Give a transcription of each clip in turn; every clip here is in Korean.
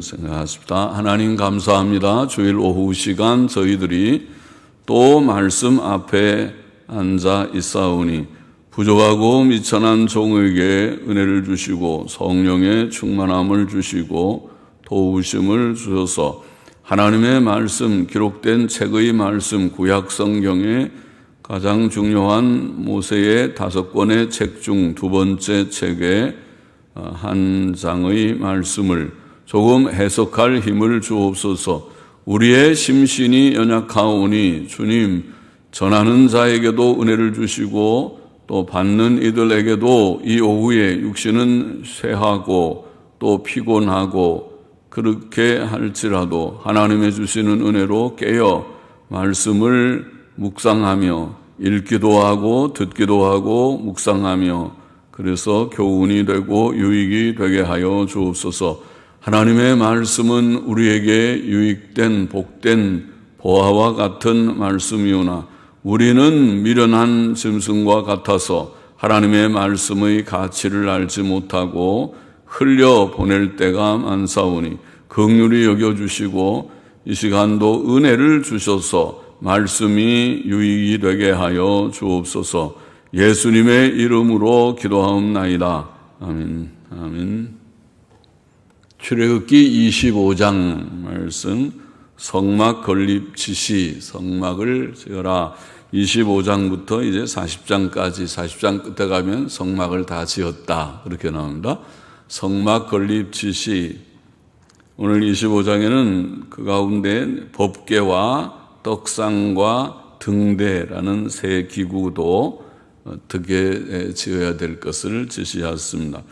생각하십니다. 하나님 감사합니다. 주일 오후 시간 저희들이 또 말씀 앞에 앉아 있사오니 부족하고 미천한 종에게 은혜를 주시고 성령의 충만함을 주시고 도우심을 주셔서 하나님의 말씀, 기록된 책의 말씀, 구약 성경의 가장 중요한 모세의 5권의 책 중 2번째 책의 한 장의 말씀을 조금 해석할 힘을 주옵소서. 우리의 심신이 연약하오니 주님, 전하는 자에게도 은혜를 주시고 또 받는 이들에게도 이 오후에 육신은 쇠하고 또 피곤하고 그렇게 할지라도 하나님의 주시는 은혜로 깨어 말씀을 묵상하며 읽기도 하고 듣기도 하고 묵상하며 그래서 교훈이 되고 유익이 되게 하여 주옵소서. 하나님의 말씀은 우리에게 유익된 복된 보화와 같은 말씀이오나 우리는 미련한 짐승과 같아서 하나님의 말씀의 가치를 알지 못하고 흘려보낼 때가 많사오니 긍휼히 여겨주시고 이 시간도 은혜를 주셔서 말씀이 유익이 되게 하여 주옵소서. 예수님의 이름으로 기도하옵나이다. 아멘. 아멘. 출애굽기 25장 말씀, 성막 건립 지시, 성막을 지어라. 25장부터 이제 40장까지, 40장 끝에 가면 성막을 다 지었다. 그렇게 나옵니다. 성막 건립 지시. 오늘 25장에는 그 가운데 법궤와 떡상과 등대라는 새 기구도 어떻게 지어야 될 것을 지시하였습니다.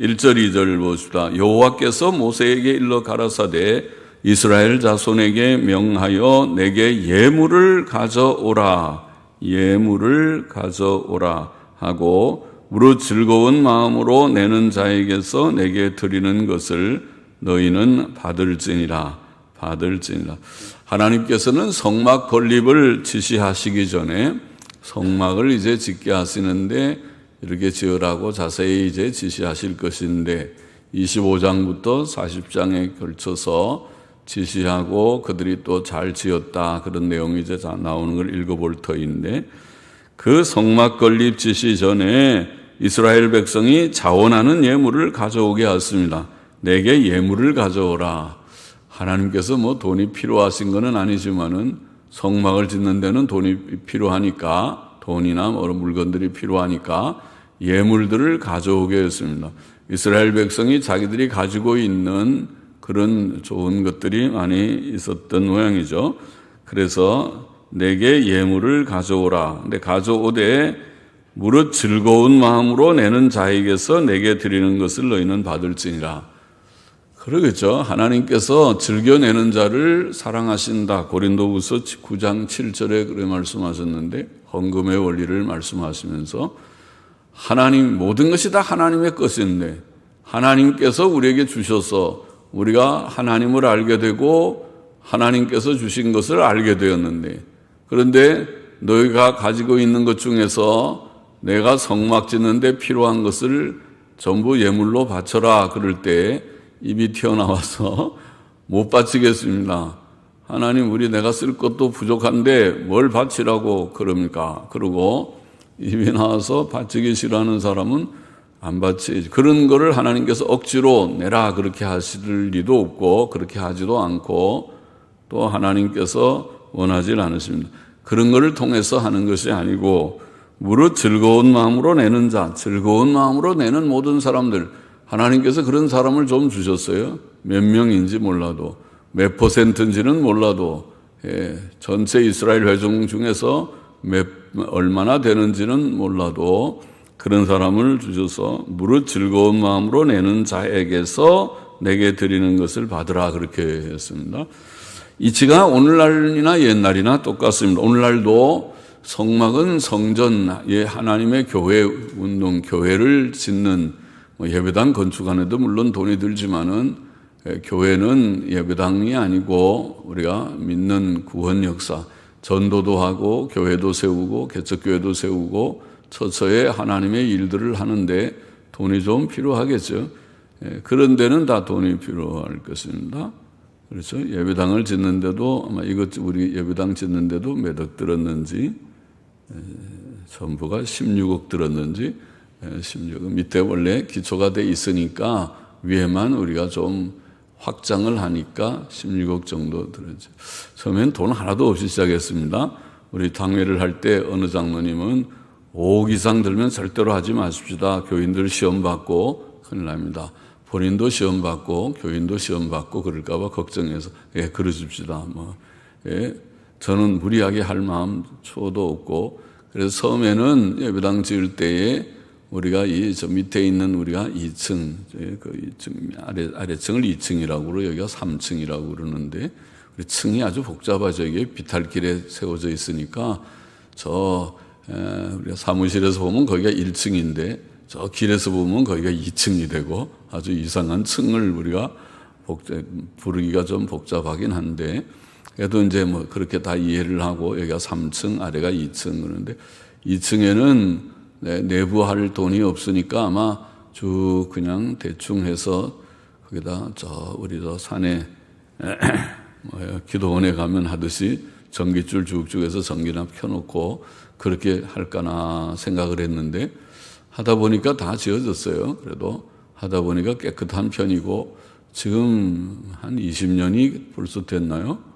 1절 2절 보십시다. 여호와께서 모세에게 일러 가라사대 이스라엘 자손에게 명하여 내게 예물을 가져오라. 예물을 가져오라 하고 무릇 즐거운 마음으로 내는 자에게서 내게 드리는 것을 너희는 받을지니라. 받을지니라. 하나님께서는 성막 건립을 지시하시기 전에 성막을 이제 짓게 하시는데 이렇게 지으라고 자세히 이제 지시하실 것인데 25장부터 40장에 걸쳐서 지시하고 그들이 또 잘 지었다 그런 내용이 이제 다 나오는 걸 읽어볼 터인데 그 성막 건립 지시 전에 이스라엘 백성이 자원하는 예물을 가져오게 하였습니다. 내게 예물을 가져오라. 하나님께서 뭐 돈이 필요하신 것은 아니지만은 성막을 짓는 데는 돈이 필요하니까 돈이나 뭐 물건들이 필요하니까 예물들을 가져오게 했습니다. 이스라엘 백성이 자기들이 가지고 있는 그런 좋은 것들이 많이 있었던 모양이죠. 그래서 내게 예물을 가져오라. 근데 가져오되 무릇 즐거운 마음으로 내는 자에게서 내게 드리는 것을 너희는 받을지니라. 그러겠죠. 하나님께서 즐겨내는 자를 사랑하신다. 고린도후서 9장 7절에 그렇게 말씀하셨는데 헌금의 원리를 말씀하시면서 하나님 모든 것이 다 하나님의 것인데 하나님께서 우리에게 주셔서 우리가 하나님을 알게 되고 하나님께서 주신 것을 알게 되었는데 그런데 너희가 가지고 있는 것 중에서 내가 성막 짓는데 필요한 것을 전부 예물로 바쳐라 그럴 때 입이 튀어나와서 못 바치겠습니다. 하나님 우리 내가 쓸 것도 부족한데 뭘 바치라고 그럽니까? 그러고 입이 나와서 바치기 싫어하는 사람은 안 바치지. 그런 거를 하나님께서 억지로 내라 그렇게 하실 리도 없고 그렇게 하지도 않고 또 하나님께서 원하지 않으십니다. 그런 거를 통해서 하는 것이 아니고 무릇 즐거운 마음으로 내는 자, 즐거운 마음으로 내는 모든 사람들 하나님께서 그런 사람을 좀 주셨어요. 몇 명인지 몰라도 몇 퍼센트인지는 몰라도 전체 이스라엘 회중 중에서 얼마나 되는지는 몰라도 그런 사람을 주셔서 무릇 즐거운 마음으로 내는 자에게서 내게 드리는 것을 받으라 그렇게 했습니다. 이치가 오늘날이나 옛날이나 똑같습니다. 오늘날도 성막은 성전, 하나님의 교회 운동, 교회를 짓는 예배당 건축하는데도 물론 돈이 들지만은 교회는 예배당이 아니고 우리가 믿는 구원 역사, 전도도 하고 교회도 세우고 개척교회도 세우고 처처에 하나님의 일들을 하는데 돈이 좀 필요하겠죠. 그런 데는 다 돈이 필요할 것입니다. 그렇죠? 예배당을 짓는데도 아마 이것 우리 예배당 짓는데도 몇 억 들었는지 전부가 16억 들었는지 16억 밑에 원래 기초가 돼 있으니까 위에만 우리가 좀 확장을 하니까 16억 정도 들었죠. 처음엔 돈 하나도 없이 시작했습니다. 우리 당회를 할 때 어느 장로님은 5억 이상 들면 절대로 하지 마십시다. 교인들 시험 받고 큰일 납니다. 본인도 시험 받고 교인도 시험 받고 그럴까 봐 걱정해서 그러십시다. 저는 무리하게 할 마음 초도 없고 그래서 처음에는 예배당 지을 때에 우리가 저 밑에 있는 우리가 2층, 그 2층 아래층을 2층이라고 그러고 여기가 3층이라고 그러는데 우리 층이 아주 복잡하죠. 이게 비탈길에 세워져 있으니까 우리가 사무실에서 보면 거기가 1층인데 저 길에서 보면 거기가 2층이 되고 아주 이상한 층을 우리가 부르기가 좀 복잡하긴 한데 그래도 이제 그렇게 다 이해를 하고 여기가 3층, 아래가 2층 그러는데 2층에는 내부할 돈이 없으니까 아마 쭉 그냥 대충 해서 거기다 우리 산에 기도원에 가면 하듯이 전기줄 쭉쭉 해서 전기나 켜놓고 그렇게 할까나 생각을 했는데 하다 보니까 다 지어졌어요. 그래도 하다 보니까 깨끗한 편이고 지금 한 20년이 벌써 됐나요?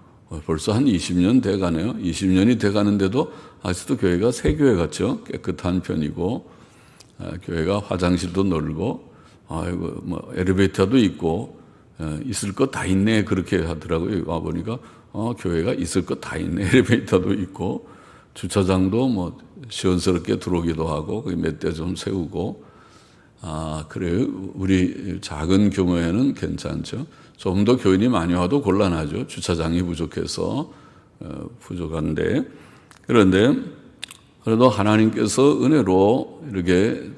벌써 한 20년 돼 가네요. 20년이 돼 가는데도 아직도 교회가 새 교회 같죠. 깨끗한 편이고 교회가 화장실도 넓고 엘리베이터도 있고 있을 것 다 있네 그렇게 하더라고요. 와 보니까 교회가 있을 것 다 있네. 엘리베이터도 있고 주차장도 시원스럽게 들어오기도 하고 몇 대 좀 세우고 그래요. 우리 작은 규모에는 괜찮죠. 좀 더 교인이 많이 와도 곤란하죠. 주차장이 부족해서 부족한데 그런데 그래도 하나님께서 은혜로 이렇게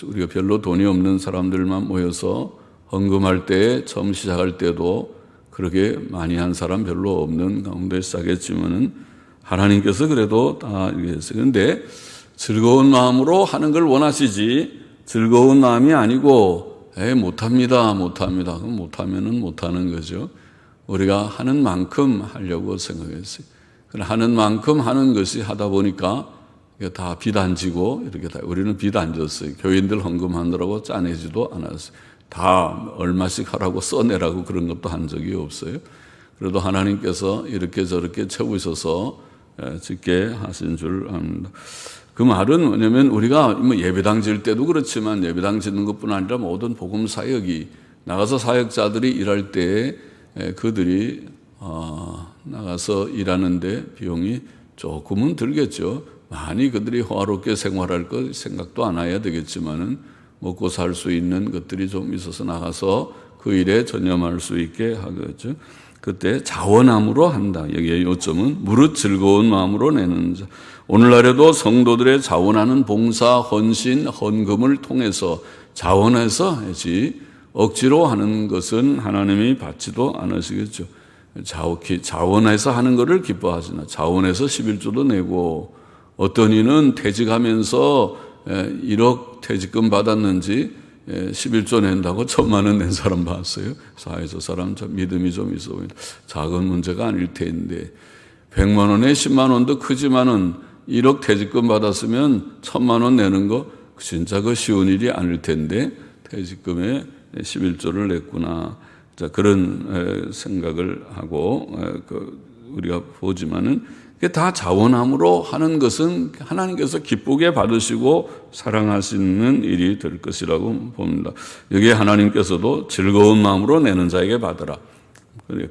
우리가 별로 돈이 없는 사람들만 모여서 헌금할 때 처음 시작할 때도 그렇게 많이 한 사람 별로 없는 가운데 시작했지만은 하나님께서 그래도 다 이렇게 했어요. 그런데 즐거운 마음으로 하는 걸 원하시지 즐거운 마음이 아니고 못합니다. 그럼 못하면은 못하는 거죠. 우리가 하는 만큼 하려고 생각했어요. 하는 만큼 하는 것이 하다 보니까 다 빚 안 지고 이렇게 우리는 빚 안 졌어요. 교인들 헌금하느라고 짜내지도 않았어요. 다 얼마씩 하라고 써내라고 그런 것도 한 적이 없어요. 그래도 하나님께서 이렇게 저렇게 채우셔서 짓게 하신 줄 압니다. 그 말은 뭐냐면 우리가 예배당 지을 때도 그렇지만 예배당 짓는 것뿐 아니라 모든 복음 사역이 나가서 사역자들이 일할 때 그들이 나가서 일하는데 비용이 조금은 들겠죠. 많이 그들이 호화롭게 생활할 것 생각도 안 해야 되겠지만은 먹고 살 수 있는 것들이 좀 있어서 나가서 그 일에 전념할 수 있게 하겠죠. 그때 자원함으로 한다. 여기의 요점은 무릇 즐거운 마음으로 내는 자. 오늘날에도 성도들의 자원하는 봉사, 헌신, 헌금을 통해서 자원해서 하지 억지로 하는 것은 하나님이 받지도 않으시겠죠. 자원해서 하는 것을 기뻐하시나. 자원해서 11조도 내고 어떤 이는 퇴직하면서 1억 퇴직금 받았는지 11조 낸다고 1,000만 원 낸 사람 봤어요. 사회에서 사람 참 믿음이 좀 있어 보인다. 작은 문제가 아닐 텐데 100만 원에 10만 원도 크지만은 1억 퇴직금 받았으면 1,000만 원 내는 거 진짜 그 쉬운 일이 아닐 텐데 퇴직금에 11조를 냈구나. 자, 그런 생각을 하고 우리가 보지만은 다 자원함으로 하는 것은 하나님께서 기쁘게 받으시고 사랑하시는 일이 될 것이라고 봅니다. 여기에 하나님께서도 즐거운 마음으로 내는 자에게 받으라.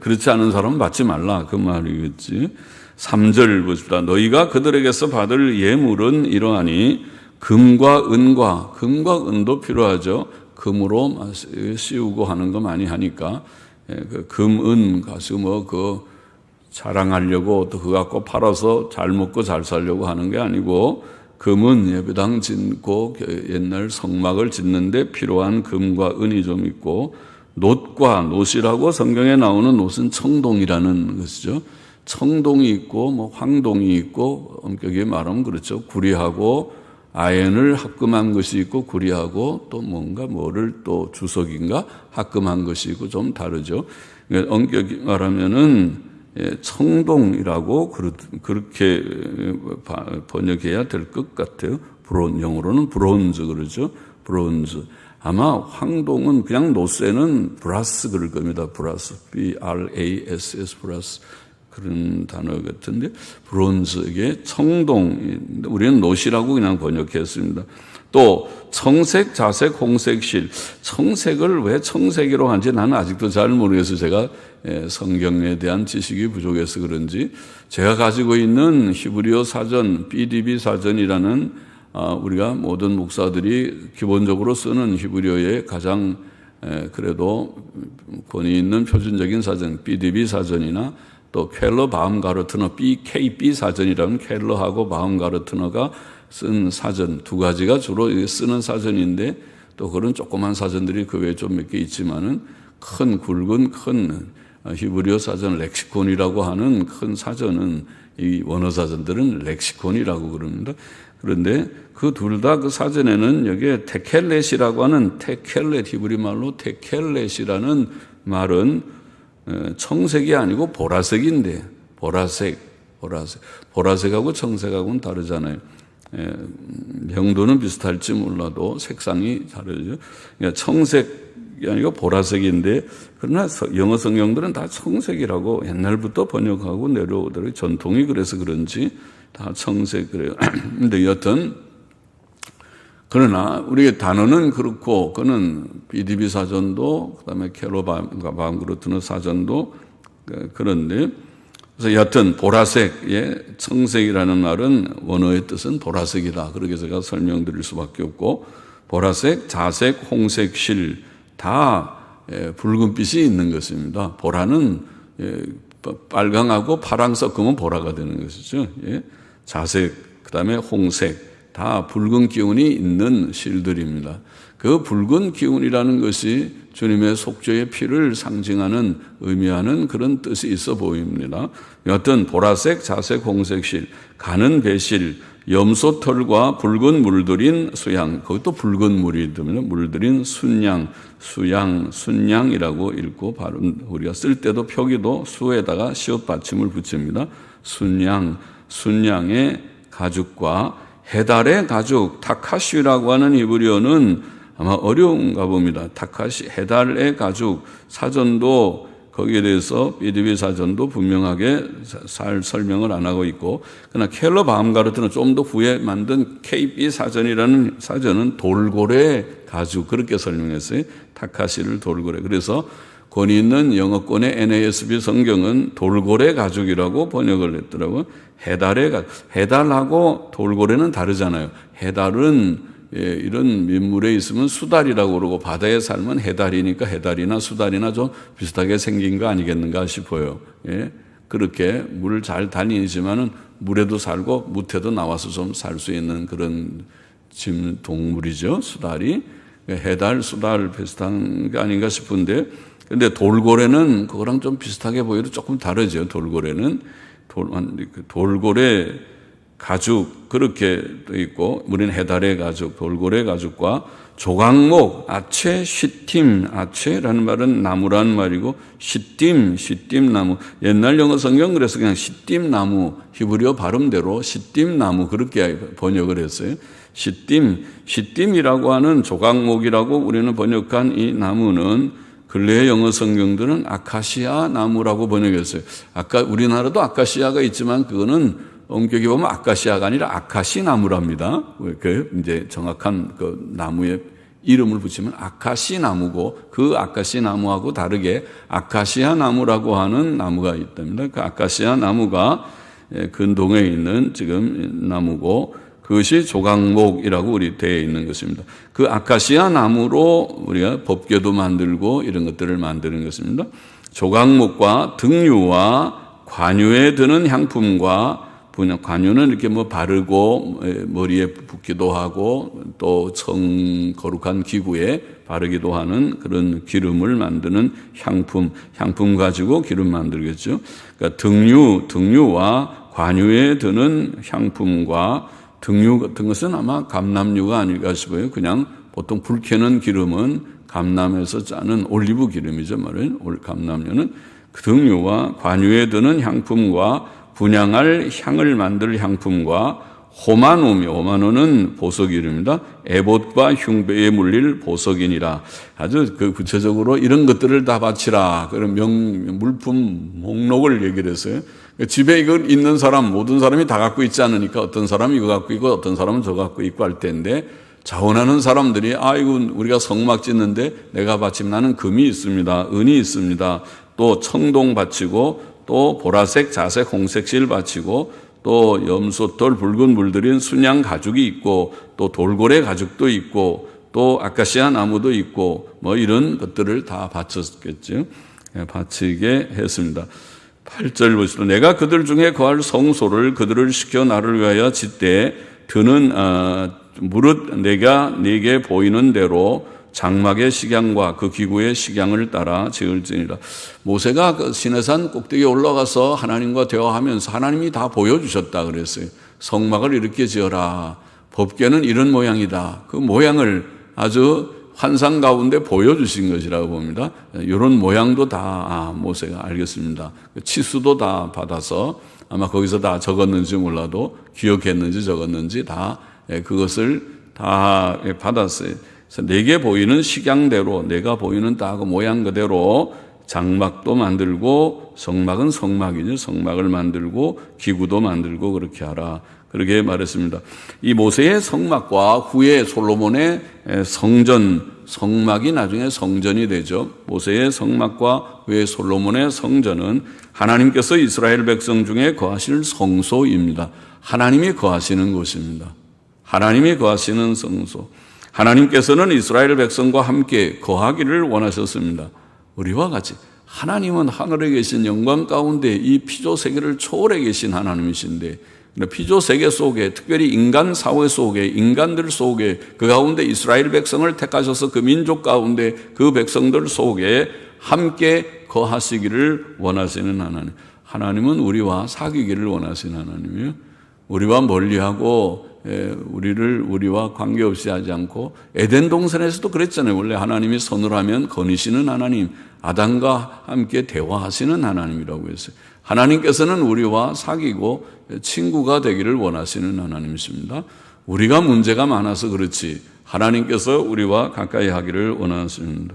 그렇지 않은 사람은 받지 말라. 그 말이겠지. 3절 보십시다. 너희가 그들에게서 받을 예물은 이러하니 금과 은도 필요하죠. 금으로 씌우고 하는 거 많이 하니까 금, 은 가지고 자랑하려고 또 그거 갖고 팔아서 잘 먹고 잘 살려고 하는 게 아니고 금은 예배당 짓고 옛날 성막을 짓는데 필요한 금과 은이 좀 있고 노이라고 성경에 나오는 노은 청동이라는 것이죠. 청동이 있고 황동이 있고 엄격히 말하면 그렇죠. 구리하고 아연을 합금한 것이 있고 구리하고 또 뭔가 뭐를 또 주석인가 합금한 것이 있고 좀 다르죠. 엄격히 말하면은 청동이라고 그렇게 번역해야 될 것 같아요. 영어로는 브론즈 그러죠. 브론즈. 아마 황동은 그냥 노쇠는 브라스 그럴 겁니다. 브라스. B-R-A-S-S 브라스. 그런 단어 같은데 브론즈 이게 청동 우리는 노시라고 그냥 번역했습니다. 또 청색, 자색, 홍색, 실 청색을 왜 청색이라고 하는지 나는 아직도 잘 모르겠어요. 제가 성경에 대한 지식이 부족해서 그런지 제가 가지고 있는 히브리어 사전 BDB 사전이라는 우리가 모든 목사들이 기본적으로 쓰는 히브리어의 가장 그래도 권위 있는 표준적인 사전 BDB 사전이나 또 켈러 바움가르트너 BKB 사전이라는 켈러하고 바움가르트너가 쓴 사전 두 가지가 주로 쓰는 사전인데 또 그런 조그만 사전들이 그 외에 좀 몇 개 있지만은 큰 굵은 큰 히브리어 사전 렉시콘이라고 하는 큰 사전은 이 원어 사전들은 렉시콘이라고 그럽니다. 그런데 그 둘 다 그 사전에는 여기에 테켈렛이라고 하는 테켈렛 히브리 말로 테켈렛이라는 말은 청색이 아니고 보라색인데 보라색하고 청색하고는 다르잖아요. 명도는 비슷할지 몰라도 색상이 다르죠. 그러니까 청색이 아니고 보라색인데 그러나 영어 성경들은 다 청색이라고 옛날부터 번역하고 내려오더라고요. 전통이 그래서 그런지 다 청색 그래요. 근데 여튼 그러나 우리의 단어는 그렇고 그는 BDB 사전도 그다음에 켈로바움그루트너 사전도 그런데 그래서 여튼 보라색의 청색이라는 말은 원어의 뜻은 보라색이다. 그렇게 제가 설명드릴 수밖에 없고 보라색, 자색, 홍색, 실 다 붉은빛이 있는 것입니다. 보라는 빨강하고 파랑 섞으면 보라가 되는 것이죠. 자색, 그다음에 홍색 다 붉은 기운이 있는 실들입니다. 그 붉은 기운이라는 것이 주님의 속죄의 피를 상징하는 의미하는 그런 뜻이 있어 보입니다. 여하튼 보라색, 자색, 홍색 실, 가는 배실, 염소털과 붉은 물들인 수양, 그것도 붉은 물이 듭니다. 물들인 순양이라고 읽고 발음 우리가 쓸 때도 표기도 수에다가 시옷 받침을 붙입니다. 순양의 가죽과 해달의 가죽, 타카시라고 하는 히브리어는 아마 어려운가 봅니다. 타카시, 해달의 가죽, 사전도 거기에 대해서 BDB 사전도 분명하게 설명을 안 하고 있고, 그러나 켈러 바움가르트는 좀 더 후에 만든 KB 사전이라는 사전은 돌고래 가죽, 그렇게 설명했어요. 타카시를 돌고래. 그래서 권위 있는 영어권의 NASB 성경은 돌고래 가죽이라고 번역을 했더라고요. 해달하고 돌고래는 다르잖아요. 해달은 이런 민물에 있으면 수달이라고 그러고 바다에 살면 해달이니까 해달이나 수달이나 좀 비슷하게 생긴 거 아니겠는가 싶어요. 그렇게 물을 잘 다니지만은 물에도 살고 무태도 나와서 좀 살 수 있는 그런 동물이죠. 수달이. 해달, 수달 비슷한 게 아닌가 싶은데 근데 돌고래는 그거랑 좀 비슷하게 보여도 조금 다르죠. 돌고래는 돌고래 가죽 그렇게 돼 있고 우리는 해달의 가죽, 돌고래 가죽과 조각목, 아체, 시팀, 아체라는 말은 나무라는 말이고 시팀 나무. 옛날 영어 성경 그래서 그냥 시팀 나무 히브리어 발음대로 시팀 나무 그렇게 번역을 했어요. 시팀이라고 하는 조각목이라고 우리는 번역한 이 나무는 근래의 영어 성경들은 아카시아 나무라고 번역했어요. 아까 우리나라도 아카시아가 있지만 그거는 엄격히 보면 아카시아가 아니라 아카시 나무랍니다. 그 이제 정확한 그 나무의 이름을 붙이면 아카시 나무고 그 아카시 나무하고 다르게 아카시아 나무라고 하는 나무가 있답니다. 그 아카시아 나무가 근동에 있는 지금 나무고 그것이 조각목이라고 우리 되어 있는 것입니다. 그 아카시아 나무로 우리가 법궤도 만들고 이런 것들을 만드는 것입니다. 조각목과 등유와 관유에 드는 향품과 관유는 이렇게 뭐 바르고 머리에 붓기도 하고 또 거룩한 기구에 바르기도 하는 그런 기름을 만드는 향품 가지고 기름 만들겠죠. 그러니까 등유와 관유에 드는 향품과 등유 같은 것은 아마 감람유가 아닐까 싶어요. 그냥 보통 불 켜는 기름은 감람에서 짜는 올리브 기름이죠. 말은 감람유는 등유와 관유에 드는 향품과 분향할 향을 만들 향품과 호마노는 보석이름입니다. 에봇과 흉배에 물릴 보석이니라. 아주 구체적으로 이런 것들을 다 바치라. 그런 물품 목록을 얘기를 했어요. 집에 이걸 있는 사람, 모든 사람이 다 갖고 있지 않으니까 어떤 사람이 이거 갖고 있고 어떤 사람은 저거 갖고 있고 할 텐데, 자원하는 사람들이 이거 우리가 성막 짓는데 내가 바치면 나는 금이 있습니다. 은이 있습니다. 또 청동 바치고 또 보라색, 자색, 홍색 실 바치고 또 염소털 붉은 물들인 순양 가죽이 있고 또 돌고래 가죽도 있고 또 아카시아 나무도 있고 뭐 이런 것들을 다 바쳤겠죠. 바치게 했습니다. 8절 보시죠. 내가 그들 중에 거할 성소를 그들을 시켜 나를 위하여 짓되 드는 무릇 내가 네게 보이는 대로 장막의 식양과 그 기구의 식양을 따라 지을지니라. 모세가 그 시내산 꼭대기에 올라가서 하나님과 대화하면서 하나님이 다 보여주셨다 그랬어요. 성막을 이렇게 지어라. 법궤는 이런 모양이다. 그 모양을 아주 환상 가운데 보여주신 것이라고 봅니다. 이런 모양도 다 모세가 알겠습니다. 치수도 다 받아서 아마 거기서 다 적었는지 몰라도 기억했는지 적었는지 다 그것을 다 받았어요. 그래서 내게 보이는 식양대로 내가 보이는 딱 그 모양 그대로 장막도 만들고 성막은 성막이죠. 성막을 만들고 기구도 만들고 그렇게 하라. 그렇게 말했습니다. 이 모세의 성막과 후에 솔로몬의 성막이 나중에 성전이 되죠. 모세의 성막과 후에 솔로몬의 성전은 하나님께서 이스라엘 백성 중에 거하실 성소입니다. 하나님이 거하시는 곳입니다. 하나님이 거하시는 성소. 하나님께서는 이스라엘 백성과 함께 거하기를 원하셨습니다. 우리와 같이 하나님은 하늘에 계신 영광 가운데 이 피조 세계를 초월해 계신 하나님이신데 피조 세계 속에 특별히 인간 사회 속에 인간들 속에 그 가운데 이스라엘 백성을 택하셔서 그 민족 가운데 그 백성들 속에 함께 거하시기를 원하시는 하나님. 하나님은 우리와 사귀기를 원하시는 하나님이에요. 우리와 멀리하고 우리와 관계없이 하지 않고 에덴 동산에서도 그랬잖아요. 원래 하나님이 선을 하면 거니시는 하나님, 아담과 함께 대화하시는 하나님이라고 했어요. 하나님께서는 우리와 사귀고 친구가 되기를 원하시는 하나님이십니다. 우리가 문제가 많아서 그렇지 하나님께서 우리와 가까이 하기를 원하십니다.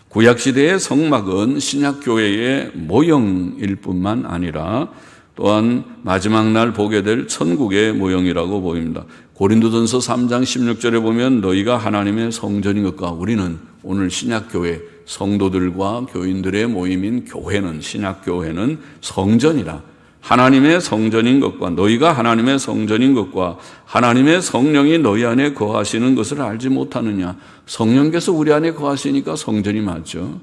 구약시대의 성막은 신약교회의 모형일 뿐만 아니라 또한 마지막 날 보게 될 천국의 모형이라고 보입니다. 고린도전서 3장 16절에 보면 너희가 하나님의 성전인 것과 우리는 오늘 신약교회 성도들과 교인들의 모임인 교회는 신약교회는 성전이라. 하나님의 성전인 것과 너희가 하나님의 성전인 것과 하나님의 성령이 너희 안에 거하시는 것을 알지 못하느냐. 성령께서 우리 안에 거하시니까 성전이 맞죠.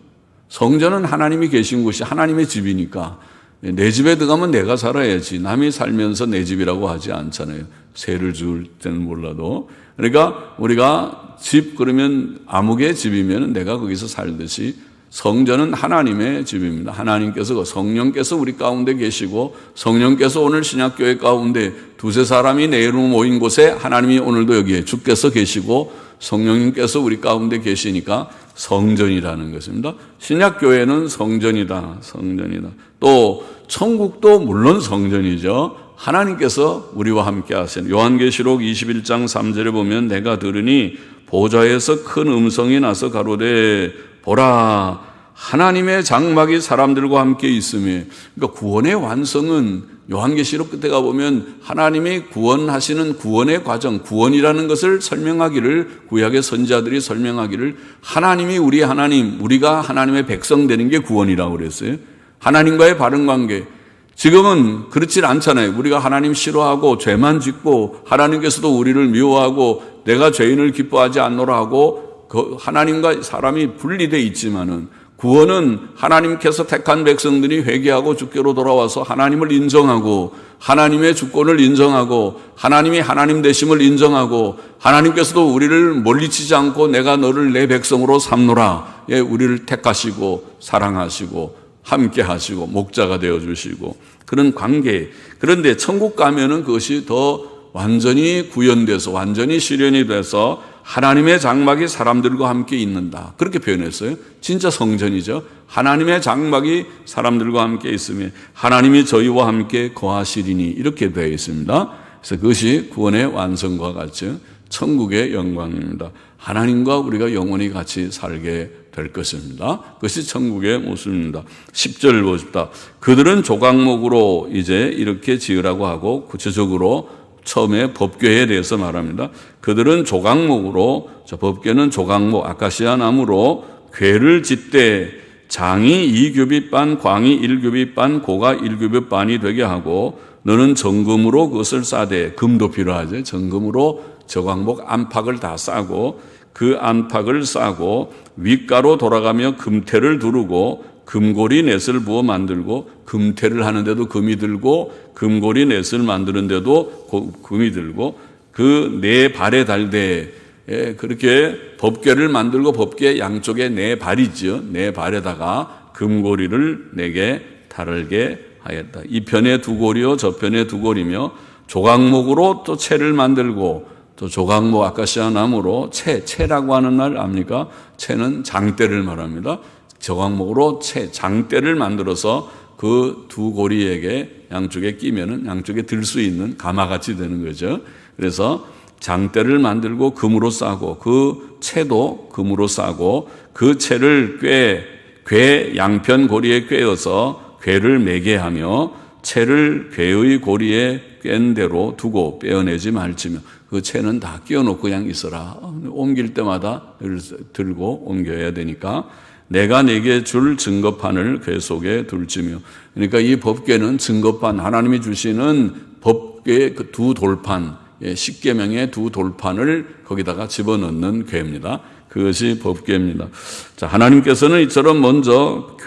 성전은 하나님이 계신 곳이 하나님의 집이니까 내 집에 들어가면 내가 살아야지 남이 살면서 내 집이라고 하지 않잖아요. 세를 줄 때는 몰라도. 그러니까 우리가 집 그러면 아무개 집이면 내가 거기서 살듯이 성전은 하나님의 집입니다. 하나님께서 성령께서 우리 가운데 계시고 성령께서 오늘 신약교회 가운데 두세 사람이 내 이름으로 모인 곳에 하나님이 오늘도 여기에 주께서 계시고 성령님께서 우리 가운데 계시니까 성전이라는 것입니다. 신약교회는 성전이다. 성전이다. 또 천국도 물론 성전이죠. 하나님께서 우리와 함께 하시는 요한계시록 21장 3절에 보면 내가 들으니 보좌에서 큰 음성이 나서 가로되 보라 하나님의 장막이 사람들과 함께 있으며 그러니까 구원의 완성은 요한계시록 끝에 가보면 하나님이 구원하시는 구원의 과정 구원이라는 것을 설명하기를 구약의 선지자들이 설명하기를 하나님이 우리 하나님 우리가 하나님의 백성 되는 게 구원이라고 그랬어요. 하나님과의 바른 관계 지금은 그렇지 않잖아요. 우리가 하나님 싫어하고 죄만 짓고 하나님께서도 우리를 미워하고 내가 죄인을 기뻐하지 않노라 하고 하나님과 사람이 분리되어 있지만은 구원은 하나님께서 택한 백성들이 회개하고 주께로 돌아와서 하나님을 인정하고 하나님의 주권을 인정하고 하나님이 하나님 되심을 인정하고 하나님께서도 우리를 멀리치지 않고 내가 너를 내 백성으로 삼노라. 예, 우리를 택하시고 사랑하시고 함께 하시고 목자가 되어주시고 그런 관계. 그런데 천국 가면은 그것이 더 완전히 구현돼서 완전히 실현이 돼서 하나님의 장막이 사람들과 함께 있는다. 그렇게 표현했어요. 진짜 성전이죠. 하나님의 장막이 사람들과 함께 있으면 하나님이 저희와 함께 거하시리니 이렇게 되어 있습니다. 그래서 그것이 구원의 완성과 같이 천국의 영광입니다. 하나님과 우리가 영원히 같이 살게 될 것입니다. 그것이 천국의 모습입니다. 10절 보십시다. 그들은 조각목으로 이제 이렇게 지으라고 하고 구체적으로 처음에 법궤에 대해서 말합니다. 그들은 조각목으로, 저 법궤는 조각목 아카시아 나무로 궤를 짓되 장이 2규빗 반, 광이 1규빗 반, 고가 1규빗 반이 되게 하고 너는 정금으로 그것을 싸되, 금도 필요하죠. 정금으로 조각목 안팎을 다 싸고 그 안팎을 싸고 윗가로 돌아가며 금태를 두르고 금고리 넷을 부어 만들고 금태를 하는데도 금이 들고 금고리 넷을 만드는데도 금이 들고 그 네 발에 달되 그렇게 법궤를 만들고 법궤 양쪽에 네 발이죠. 네 발에다가 금고리를 네개 달게 하였다. 이 편에 두 고리요 저 편에 두 고리며 조각목으로 또 채를 만들고 또 조각목 아카시아 나무로 채라고 하는 날 압니까? 채는 장대를 말합니다. 조각목으로 장대를 만들어서 그 두 고리에게 양쪽에 끼면은 양쪽에 들 수 있는 가마같이 되는 거죠. 그래서 장대를 만들고 금으로 싸고 그 채도 금으로 싸고 그 채를 궤 양편 고리에 꿰어서 궤를 매게 하며 채를 궤의 고리에 꿰은 대로 두고 빼어내지 말지며 그 채는 다 끼워놓고 그냥 있어라. 옮길 때마다 들고 옮겨야 되니까 내가 네게 줄 증거판을 궤 속에 둘지며. 그러니까 이 법궤는 증거판, 하나님이 주시는 법궤의 그 두 돌판, 십계명의 두 돌판을 거기다가 집어넣는 궤입니다. 그것이 법궤입니다. 자, 하나님께서는 이처럼 먼저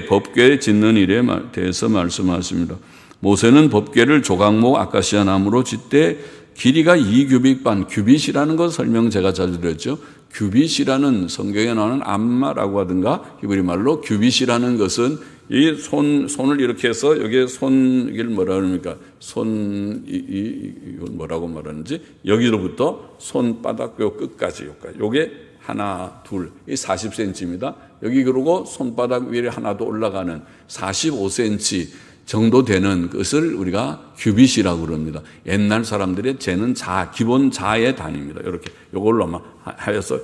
법궤 짓는 일에 대해서 말씀하십니다. 모세는 법궤를 조각목 아카시아 나무로 짓되 길이가 2규빗 반, 규빗이라는 것 설명 제가 자주 드렸죠. 규빗이라는 성경에 나오는 암마라고 하든가 히브리 말로 규빗이라는 것은 이 손을 이렇게 해서 여기에 이걸 뭐라 그럽니까? 이걸 뭐라고 말하는지 여기로부터 손바닥 뼈 끝까지 요게 하나, 둘, 이 40cm입니다. 여기 그러고 손바닥 위에 하나 더 올라가는 45cm 정도 되는 것을 우리가 규빗이라고 그럽니다. 옛날 사람들의 재는 기본 자의 단위입니다. 이렇게 이걸로 아마 하여서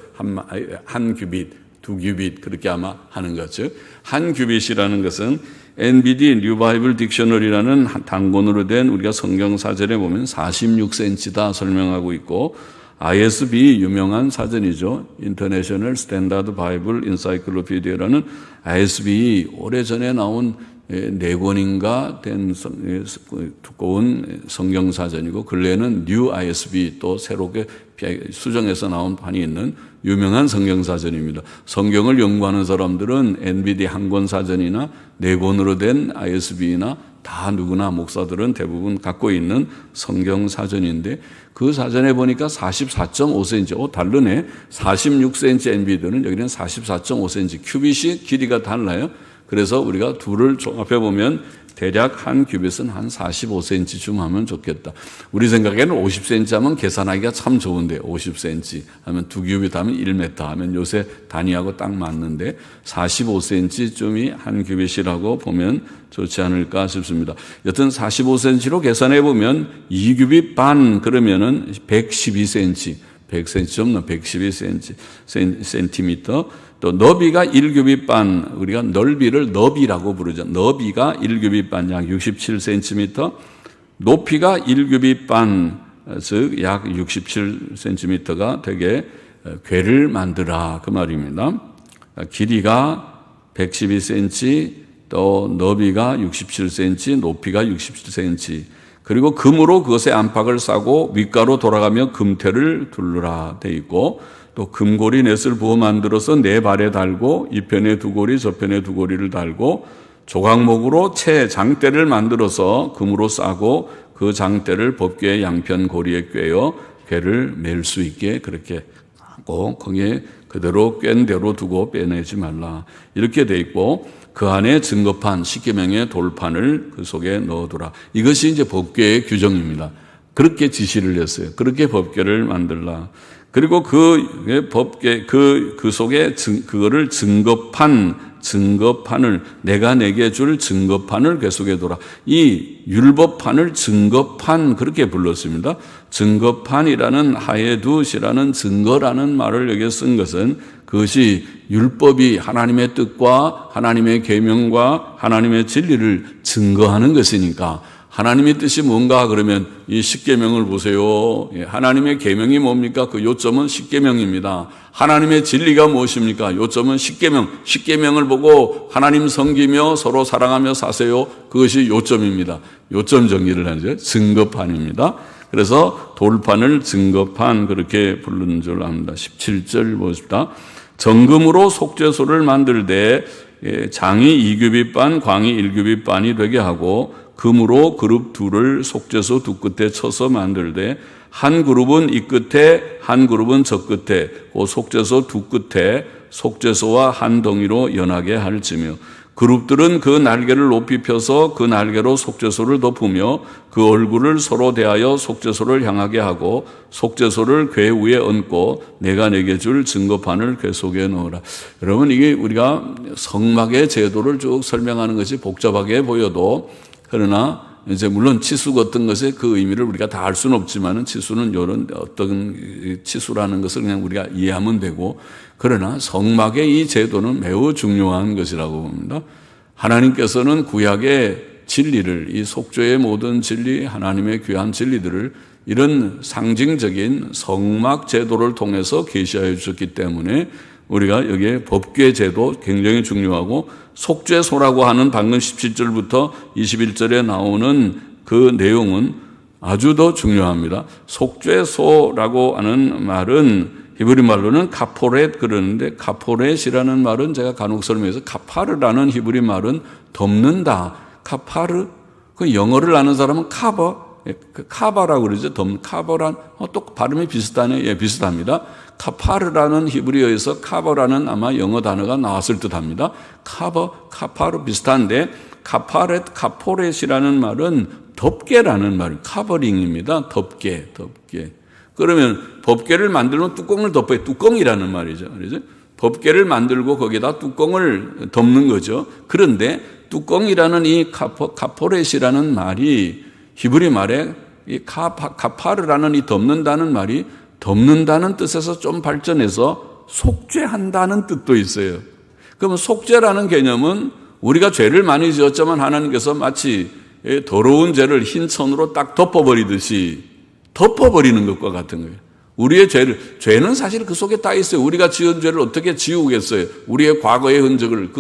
한 규빗, 두 규빗 그렇게 아마 하는 거죠. 한 규빗이라는 것은 NBD 뉴 바이블 딕셔너리라는 단권으로 된 우리가 성경 사전에 보면 46cm다 설명하고 있고 ISB 유명한 사전이죠. 인터내셔널 스탠다드 바이블 인사이클로피디아라는 ISB 오래전에 나온 네 권인가 된 두꺼운 성경 사전이고 근래에는 뉴 ISB 또 새롭게 수정해서 나온 판이 있는 유명한 성경 사전입니다. 성경을 연구하는 사람들은 NBD 한 권 사전이나 네 권으로 된 ISB나 다 누구나 목사들은 대부분 갖고 있는 성경 사전인데 그 사전에 보니까 44.5cm, 다르네. 46cm NBD는 여기는 44.5cm 큐빗이 길이가 달라요. 그래서 우리가 둘을 종합해 보면 대략 한 규빗은 한 45cm쯤 하면 좋겠다. 우리 생각에는 50cm 하면 계산하기가 참 좋은데 50cm 하면 두 규빗 하면 1m 하면 요새 단위하고 딱 맞는데 45cm쯤이 한 규빗이라고 보면 좋지 않을까 싶습니다. 여튼 45cm로 계산해 보면 2규빗 반 그러면은 112cm, 100cm 좀 넘는 112cm. 또 너비가 1규빗 반, 우리가 넓이를 너비라고 부르죠. 너비가 1규빗 반, 약 67cm, 높이가 1규빗 반, 즉 약 67cm가 되게 궤를 만드라 그 말입니다. 길이가 112cm, 또 너비가 67cm, 높이가 67cm, 그리고 금으로 그것의 안팎을 싸고 윗가로 돌아가며 금태를 둘러라 돼 있고 또 금고리 넷을 부어 만들어서 네 발에 달고 이 편에 두 고리 저 편에 두 고리를 달고 조각목으로 채 장대를 만들어서 금으로 싸고 그 장대를 법궤의 양편 고리에 꿰어 궤를 맬 수 있게 그렇게 하고 거기에 그대로 꿰은 대로 두고 빼내지 말라 이렇게 돼 있고 그 안에 증거판 십계명의 돌판을 그 속에 넣어두라. 이것이 이제 법궤의 규정입니다. 그렇게 지시를 했어요. 그렇게 법궤를 만들라. 그리고 그 법궤, 그 속에 그거를 증거판을, 내가 내게 줄 증거판을 궤 속에 둬라. 이 율법판을 증거판, 그렇게 불렀습니다. 증거판이라는 하에두시라는 증거라는 말을 여기에 쓴 것은 그것이 율법이 하나님의 뜻과 하나님의 계명과 하나님의 진리를 증거하는 것이니까, 하나님의 뜻이 뭔가 그러면 이 십계명을 보세요. 하나님의 계명이 뭡니까? 그 요점은 십계명입니다. 하나님의 진리가 무엇입니까? 요점은 십계명. 십계명을 보고 하나님 섬기며 서로 사랑하며 사세요. 그것이 요점입니다. 요점 정리를 하죠. 증거판입니다. 그래서 돌판을 증거판, 그렇게 부르는 줄 압니다. 17절 보십시다. 정금으로 속죄소를 만들되 장이 2규빗반, 광이 1규빗반이 되게 하고, 금으로 그룹 둘을 속죄소 두 끝에 쳐서 만들되, 한 그룹은 이 끝에, 한 그룹은 저 끝에, 그 속죄소 두 끝에 속죄소와 한 덩이로 연하게 할지며, 그룹들은 그 날개를 높이 펴서 그 날개로 속죄소를 덮으며 그 얼굴을 서로 대하여 속죄소를 향하게 하고, 속죄소를 궤 위에 얹고 내가 내게 줄 증거판을 궤 속에 넣으라. 여러분, 이게 우리가 성막의 제도를 쭉 설명하는 것이 복잡하게 보여도, 그러나 이제 물론 치수 같은 것의 그 의미를 우리가 다 알 수는 없지만은, 치수는 이런 어떤 치수라는 것을 그냥 우리가 이해하면 되고, 그러나 성막의 이 제도는 매우 중요한 것이라고 봅니다. 하나님께서는 구약의 진리를, 이 속죄의 모든 진리, 하나님의 귀한 진리들을 이런 상징적인 성막 제도를 통해서 계시하여 주셨기 때문에 우리가 여기에 법궤 제도 굉장히 중요하고, 속죄소라고 하는 방금 17절부터 21절에 나오는 그 내용은 아주 더 중요합니다. 속죄소라고 하는 말은 히브리 말로는 카포렛 그러는데, 카포렛이라는 말은 제가 간혹 설명해서 카파르라는 히브리 말은 덮는다. 카파르, 그 영어를 아는 사람은 카바라고 그러죠. 카버란, 또 발음이 비슷하네. 예, 비슷합니다. 카파르라는 히브리어에서 카버라는 아마 영어 단어가 나왔을 듯 합니다. 카파르 비슷한데, 카포렛이라는 말은 덮개라는 말, 카버링입니다. 덮개. 그러면 법궤를 만들면 뚜껑을 덮어요. 뚜껑이라는 말이죠. 그래서 법궤를 만들고 거기다 뚜껑을 덮는 거죠. 그런데 뚜껑이라는 이 카포렛이라는 말이 히브리 말에 이 카파르라는 이 덮는다는 말이 덮는다는 뜻에서 좀 발전해서 속죄한다는 뜻도 있어요. 그러면 속죄라는 개념은 우리가 죄를 많이 지었지만 하나님께서 마치 더러운 죄를 흰 천으로 딱 덮어버리듯이 덮어버리는 것과 같은 거예요. 우리의 죄는 사실 그 속에 다 있어요. 우리가 지은 죄를 어떻게 지우겠어요? 우리의 과거의 흔적을,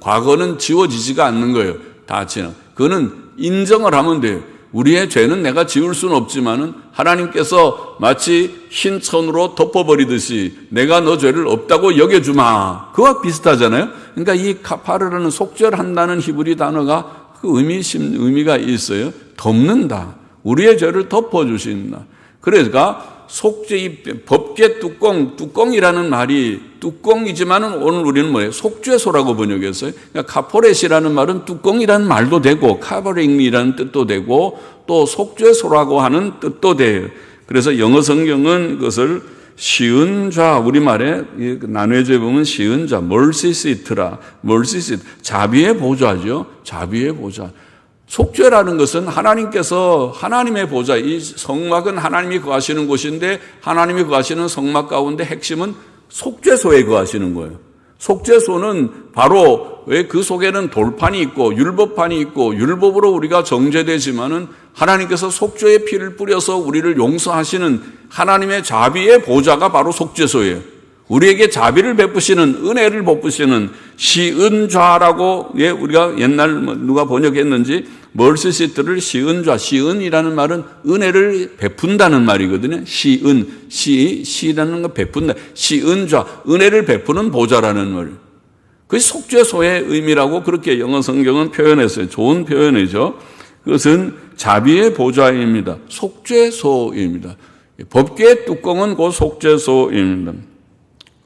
과거는 지워지지가 않는 거예요. 다 지나. 그거는 인정을 하면 돼요. 우리의 죄는 내가 지울 수는 없지만은 하나님께서 마치 흰 천으로 덮어버리듯이 내가 너 죄를 없다고 여겨주마. 그와 비슷하잖아요. 그러니까 이 카파르라는 속죄한다는 히브리 단어가 그 의미가 있어요. 덮는다. 우리의 죄를 덮어주신다. 그러니까 속죄, 이 법궤 뚜껑이라는 말이 뚜껑이지만은 오늘 우리는 뭐예요? 속죄소라고 번역했어요. 그러니까 카포렛이라는 말은 뚜껑이라는 말도 되고, 카버링이라는 뜻도 되고, 또 속죄소라고 하는 뜻도 돼요. 그래서 영어 성경은 그것을 시은좌, 우리말에 나누어져 보면 시은좌, 멀시시트라, 자비의 보좌죠. 자비의 보좌. 속죄라는 것은 하나님께서 하나님의 보좌, 이 성막은 하나님이 거하시는 곳인데 하나님이 거하시는 성막 가운데 핵심은 속죄소에 거하시는 거예요. 속죄소는 바로 왜 그 속에는 돌판이 있고 율법판이 있고 율법으로 우리가 정죄되지만은 하나님께서 속죄의 피를 뿌려서 우리를 용서하시는 하나님의 자비의 보좌가 바로 속죄소예요. 우리에게 자비를 베푸시는, 은혜를 베푸시는 시은좌라고, 예, 우리가 옛날 누가 번역했는지 멀시시트를 시은좌, 시은이라는 말은 은혜를 베푼다는 말이거든요. 시라는 거 베푼다. 시은좌, 은혜를 베푸는 보좌라는 말. 그것이 속죄소의 의미라고 그렇게 영어 성경은 표현했어요. 좋은 표현이죠. 그것은 자비의 보좌입니다. 속죄소입니다. 법궤의 뚜껑은 그 속죄소입니다.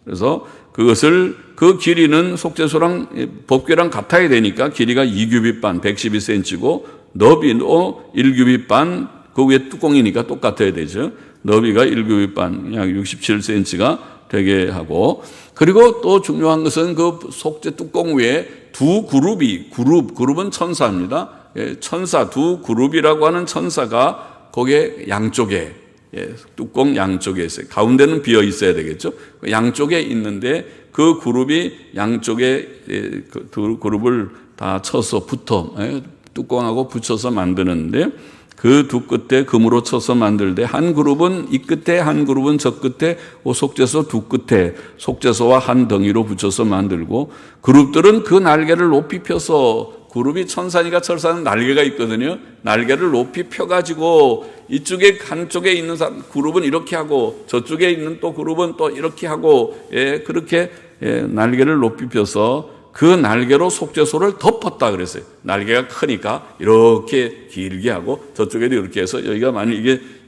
그래서 그 길이는 속죄소랑 법궤랑 같아야 되니까 길이가 2규빗반 112cm고 너비도 1규빗반 그 위에 뚜껑이니까 똑같아야 되죠. 너비가 1규빗 반, 약 67cm가 되게 하고, 그리고 또 중요한 것은 그 속죄 뚜껑 위에 두 그룹은 천사입니다. 천사, 두 그룹이라고 하는 천사가 거기에 양쪽에, 뚜껑 양쪽에 있어요. 가운데는 비어 있어야 되겠죠. 양쪽에 있는데 그 그룹이 양쪽에 두 그룹을 다 쳐서 뚜껑하고 붙여서 만드는데 그 두 끝에 금으로 쳐서 만들되 한 그룹은 이 끝에 한 그룹은 저 끝에 속죄소 두 끝에 속죄소와 한 덩이로 붙여서 만들고 그룹들은 그 날개를 높이 펴서 그룹이 천사니까 천사는 날개가 있거든요. 날개를 높이 펴가지고 이쪽에 한쪽에 있는 그룹은 이렇게 하고 저쪽에 있는 또 그룹은 또 이렇게 하고 그렇게 날개를 높이 펴서 그 날개로 속죄소를 덮었다 그랬어요. 날개가 크니까 이렇게 길게 하고 저쪽에도 이렇게 해서 여기가 만약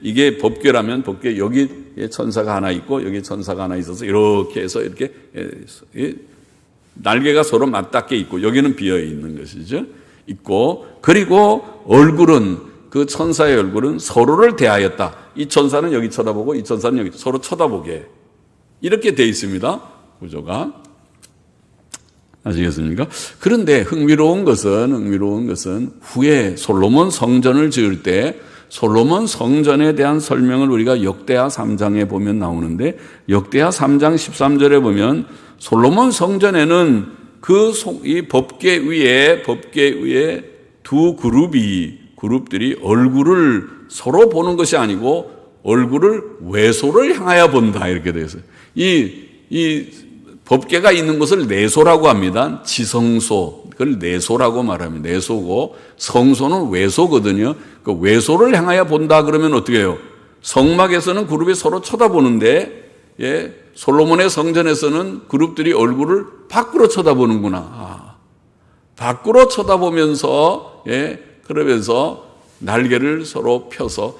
이게 법궤라면 법궤 여기 천사가 하나 있고 여기 천사가 하나 있어서 이렇게 해서 이렇게 날개가 서로 맞닿게 있고 여기는 비어 있는 것이죠. 있고 그리고 얼굴은 그 천사의 얼굴은 서로를 대하였다. 이 천사는 여기 쳐다보고 이 천사는 여기 서로 쳐다보게 이렇게 돼 있습니다. 구조가. 아시겠습니까? 그런데 흥미로운 것은 후에 솔로몬 성전을 지을 때 솔로몬 성전에 대한 설명을 우리가 역대하 3장에 보면 나오는데 역대하 3장 13절에 보면 솔로몬 성전에는 이 법궤 위에 두 그룹들이 얼굴을 서로 보는 것이 아니고 얼굴을 외소를 향하여 본다 이렇게 되어 있어요. 이 법궤가 있는 것을 내소라고 합니다. 지성소, 그걸 내소라고 말합니다. 내소고 성소는 외소거든요. 그 외소를 향하여 본다 그러면 어떻게 해요? 성막에서는 그룹이 서로 쳐다보는데 솔로몬의 성전에서는 그룹들이 얼굴을 밖으로 쳐다보는구나. 밖으로 쳐다보면서 그러면서 날개를 서로 펴서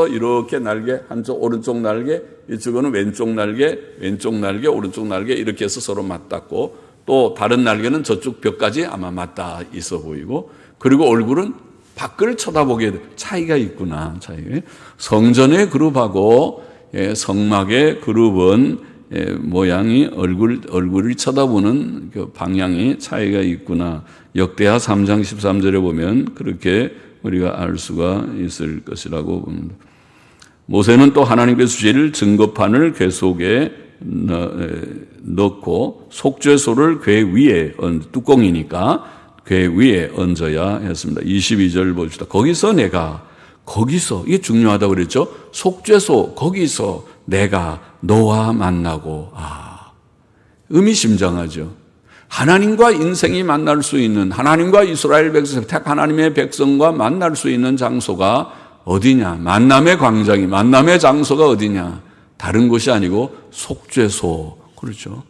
이렇게 날개 한쪽 오른쪽 날개 이쪽은 왼쪽 날개 오른쪽 날개 이렇게 해서 서로 맞닿고 또 다른 날개는 저쪽 벽까지 아마 맞닿아 있어 보이고 그리고 얼굴은 밖을 쳐다보게 돼. 차이가 있구나. 성전의 그룹하고 성막의 그룹은 모양이 얼굴을 쳐다보는 그 방향이 차이가 있구나. 역대하 3장 13절에 보면 그렇게 우리가 알 수가 있을 것이라고 봅니다. 모세는 또 하나님께서 주실 증거판을 궤 속에 넣고 속죄소를 궤 위에 뚜껑이니까 궤 위에 얹어야 했습니다. 22절 봅시다. 거기서 이게 중요하다고 그랬죠. 속죄소 거기서 내가 너와 만나고 의미심장하죠. 하나님과 인생이 만날 수 있는 하나님과 이스라엘 백성, 하나님의 백성과 만날 수 있는 장소가 어디냐? 만남의 광장이 만남의 장소가 어디냐? 다른 곳이 아니고 속죄소. 그렇죠.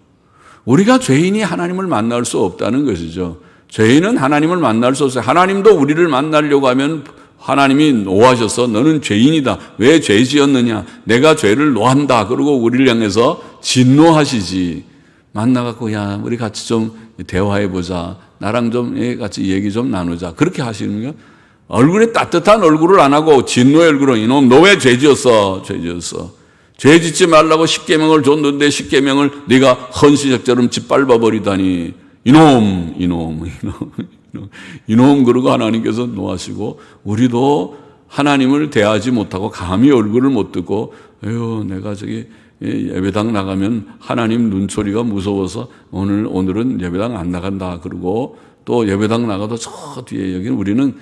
우리가 죄인이 하나님을 만날 수 없다는 것이죠. 죄인은 하나님을 만날 수 없어요. 하나님도 우리를 만나려고 하면 하나님이 노하셔서 너는 죄인이다. 왜 죄 지었느냐? 내가 죄를 노한다. 그러고 우리를 향해서 진노하시지. 만나갖고 야 우리 같이 좀 대화해보자. 나랑 좀 같이 얘기 좀 나누자. 그렇게 하시는 거예요. 얼굴에 따뜻한 얼굴을 안 하고 진노의 얼굴은 이놈 너 왜 죄 지었어? 죄 지었어. 죄 짓지 말라고 10계명을 줬는데 10계명을 네가 헌시적처럼 짓밟아 버리다니 이놈 그러고 하나님께서 노하시고 우리도 하나님을 대하지 못하고 감히 얼굴을 못 뜨고 내가 예배당 나가면 하나님 눈초리가 무서워서 오늘은 예배당 안 나간다 그러고 또 예배당 나가도 저 뒤에 여기는 우리는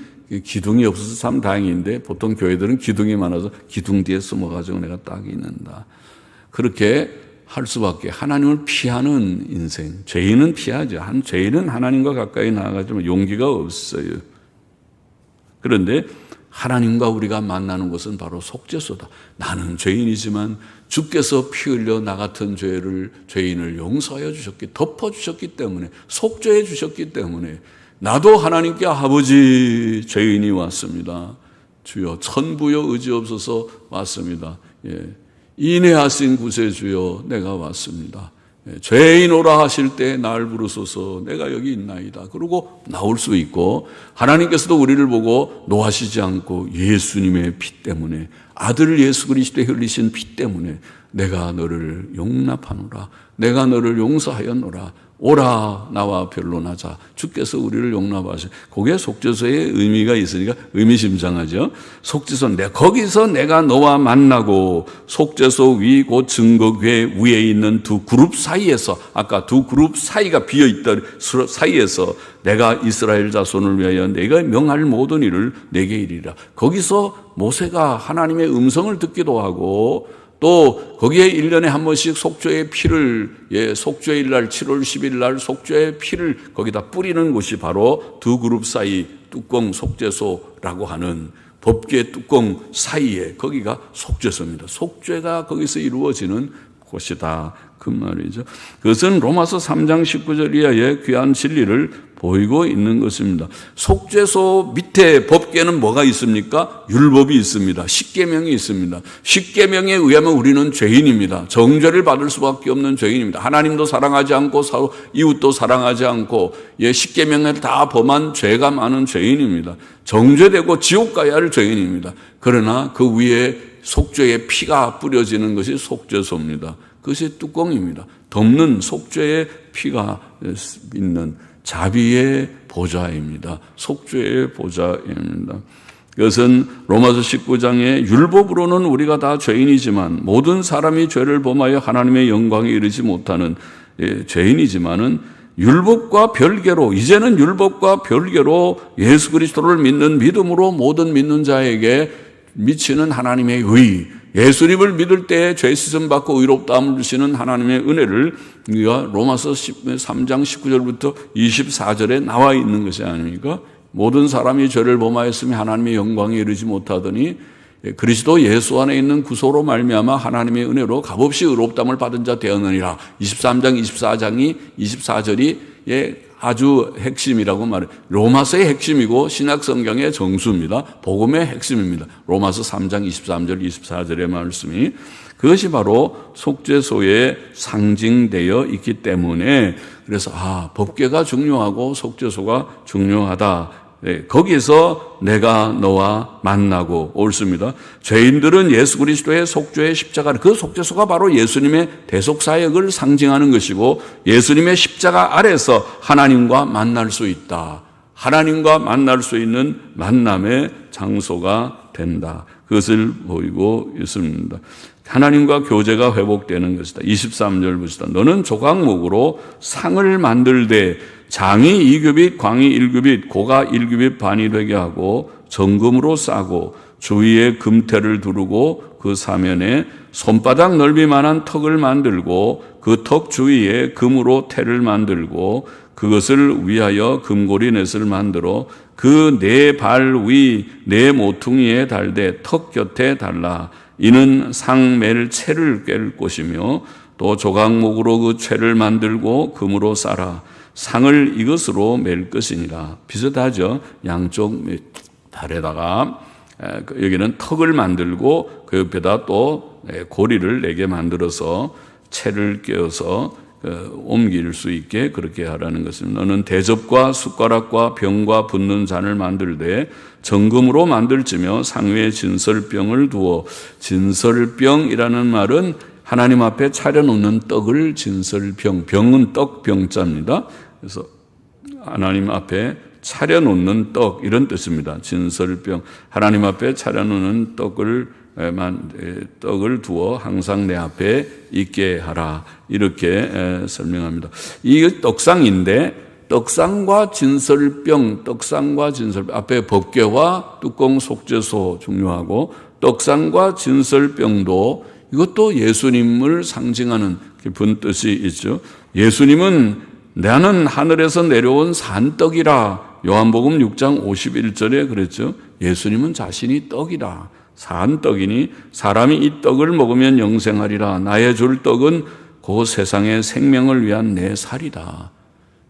기둥이 없어서 참 다행인데 보통 교회들은 기둥이 많아서 기둥 뒤에 숨어가지고 내가 딱 있는다. 그렇게 할 수밖에 하나님을 피하는 인생. 죄인은 피하죠. 죄인은 하나님과 가까이 나아가지만 용기가 없어요. 그런데 하나님과 우리가 만나는 곳은 바로 속죄소다. 나는 죄인이지만 주께서 피 흘려 나 같은 죄인을 용서하여 주셨기, 덮어주셨기 때문에, 속죄해 주셨기 때문에 나도 하나님께 아버지 죄인이 왔습니다. 주여 천부여 의지없어서 왔습니다. 인애하신 구세주여 내가 왔습니다. 죄인 오라 하실 때 날 부르소서 내가 여기 있나이다. 그러고 나올 수 있고, 하나님께서도 우리를 보고 노하시지 않고 예수님의 피 때문에, 아들 예수 그리스도의 흘리신 피 때문에 내가 너를 용납하노라, 내가 너를 용서하였노라, 오라 나와 변론하자. 주께서 우리를 용납하셔. 그게 속죄소의 의미가 있으니까 의미심장하죠. 속죄소, 거기서 내가 너와 만나고, 속죄소 위 곧 증거궤 위에 있는 두 그룹 사이에서, 아까 두 그룹 사이가 비어있던 사이에서 내가 이스라엘 자손을 위하여 내가 명할 모든 일을 내게 이르리라. 거기서 모세가 하나님의 음성을 듣기도 하고, 또 거기에 1년에 한 번씩 속죄의 피를, 속죄일 날 7월 10일 날 속죄의 피를 거기다 뿌리는 곳이 바로 두 그룹 사이 뚜껑 속죄소라고 하는 법궤 뚜껑 사이에, 거기가 속죄소입니다. 속죄가 거기서 이루어지는 곳이다, 그 말이죠. 그것은 로마서 3장 19절 이하의 귀한 진리를 보이고 있는 것입니다. 속죄소 밑에 법궤는 뭐가 있습니까? 율법이 있습니다. 십계명이 있습니다. 십계명에 의하면 우리는 죄인입니다. 정죄를 받을 수밖에 없는 죄인입니다. 하나님도 사랑하지 않고 이웃도 사랑하지 않고 십계명을 다 범한 죄가 많은 죄인입니다. 정죄되고 지옥 가야 할 죄인입니다. 그러나 그 위에 속죄의 피가 뿌려지는 것이 속죄소입니다. 그것이 뚜껑입니다. 덮는 속죄의 피가 있는 자비의 보좌입니다. 속죄의 보좌입니다. 그것은 로마서 19장의 율법으로는 우리가 다 죄인이지만, 모든 사람이 죄를 범하여 하나님의 영광에 이르지 못하는 죄인이지만은, 율법과 별개로, 이제는 율법과 별개로 예수 그리스도를 믿는 믿음으로 모든 믿는 자에게 미치는 하나님의 의, 예수님을 믿을 때 죄 씻음 받고 의롭다함을 주시는 하나님의 은혜를 우리가 로마서 3장 19절부터 24절에 나와 있는 것이 아닙니까? 모든 사람이 죄를 범하였으며 하나님의 영광에 이르지 못하더니 그리스도 예수 안에 있는 구소로 말미암아 하나님의 은혜로 값없이 의롭다함을 받은 자 되었느니라. 23장 24절이 아주 핵심이라고 말해요. 로마서의 핵심이고 신약 성경의 정수입니다. 복음의 핵심입니다. 로마서 3장 23절 24절의 말씀이, 그것이 바로 속죄소에 상징되어 있기 때문에, 그래서 법궤가 중요하고 속죄소가 중요하다. 거기서 내가 너와 만나고 옳습니다. 죄인들은 예수 그리스도의 속죄의 십자가, 그 속죄소가 바로 예수님의 대속사역을 상징하는 것이고, 예수님의 십자가 아래서 하나님과 만날 수 있다. 하나님과 만날 수 있는 만남의 장소가 된다. 그것을 보이고 있습니다. 하나님과 교제가 회복되는 것이다. 23절 보시다. 너는 조각목으로 상을 만들되 장이 2규빗, 광이 1규빗, 고가 1규빗 반이 되게 하고 정금으로 싸고 주위에 금태를 두르고 그 사면에 손바닥 넓이만한 턱을 만들고 그 턱 주위에 금으로 태를 만들고 그것을 위하여 금고리 넷을 만들어 그 네 발 위 네 모퉁이에 달되 턱 곁에 달라. 이는 상 맬 채를 꿰를 곳이며 또 조각목으로 그 채를 만들고 금으로 싸라. 상을 이것으로 맬 것이니라. 비슷하죠. 양쪽 달에다가 여기는 턱을 만들고 그 옆에다 또 고리를 4개 만들어서 채를 꿰어서 옮길 수 있게 그렇게 하라는 것입니다. 너는 대접과 숟가락과 병과 붓는 잔을 만들되 정금으로 만들지며 상위에 진설병을 두어, 진설병이라는 말은 하나님 앞에 차려놓는 떡을 진설병, 병은 떡 병자입니다. 그래서 하나님 앞에 차려놓는 떡, 이런 뜻입니다. 진설병, 하나님 앞에 차려놓는 떡을 두어 항상 내 앞에 있게 하라. 이렇게 설명합니다. 이게 떡상인데 떡상과 진설병, 앞에 법궤와 뚜껑 속죄소 중요하고, 떡상과 진설병도 이것도 예수님을 상징하는 깊은 뜻이 있죠. 예수님은 나는 하늘에서 내려온 산떡이라. 요한복음 6장 51절에 그랬죠. 예수님은 자신이 떡이라. 산떡이니 사람이 이 떡을 먹으면 영생하리라. 나의 줄 떡은 그 세상의 생명을 위한 내 살이다.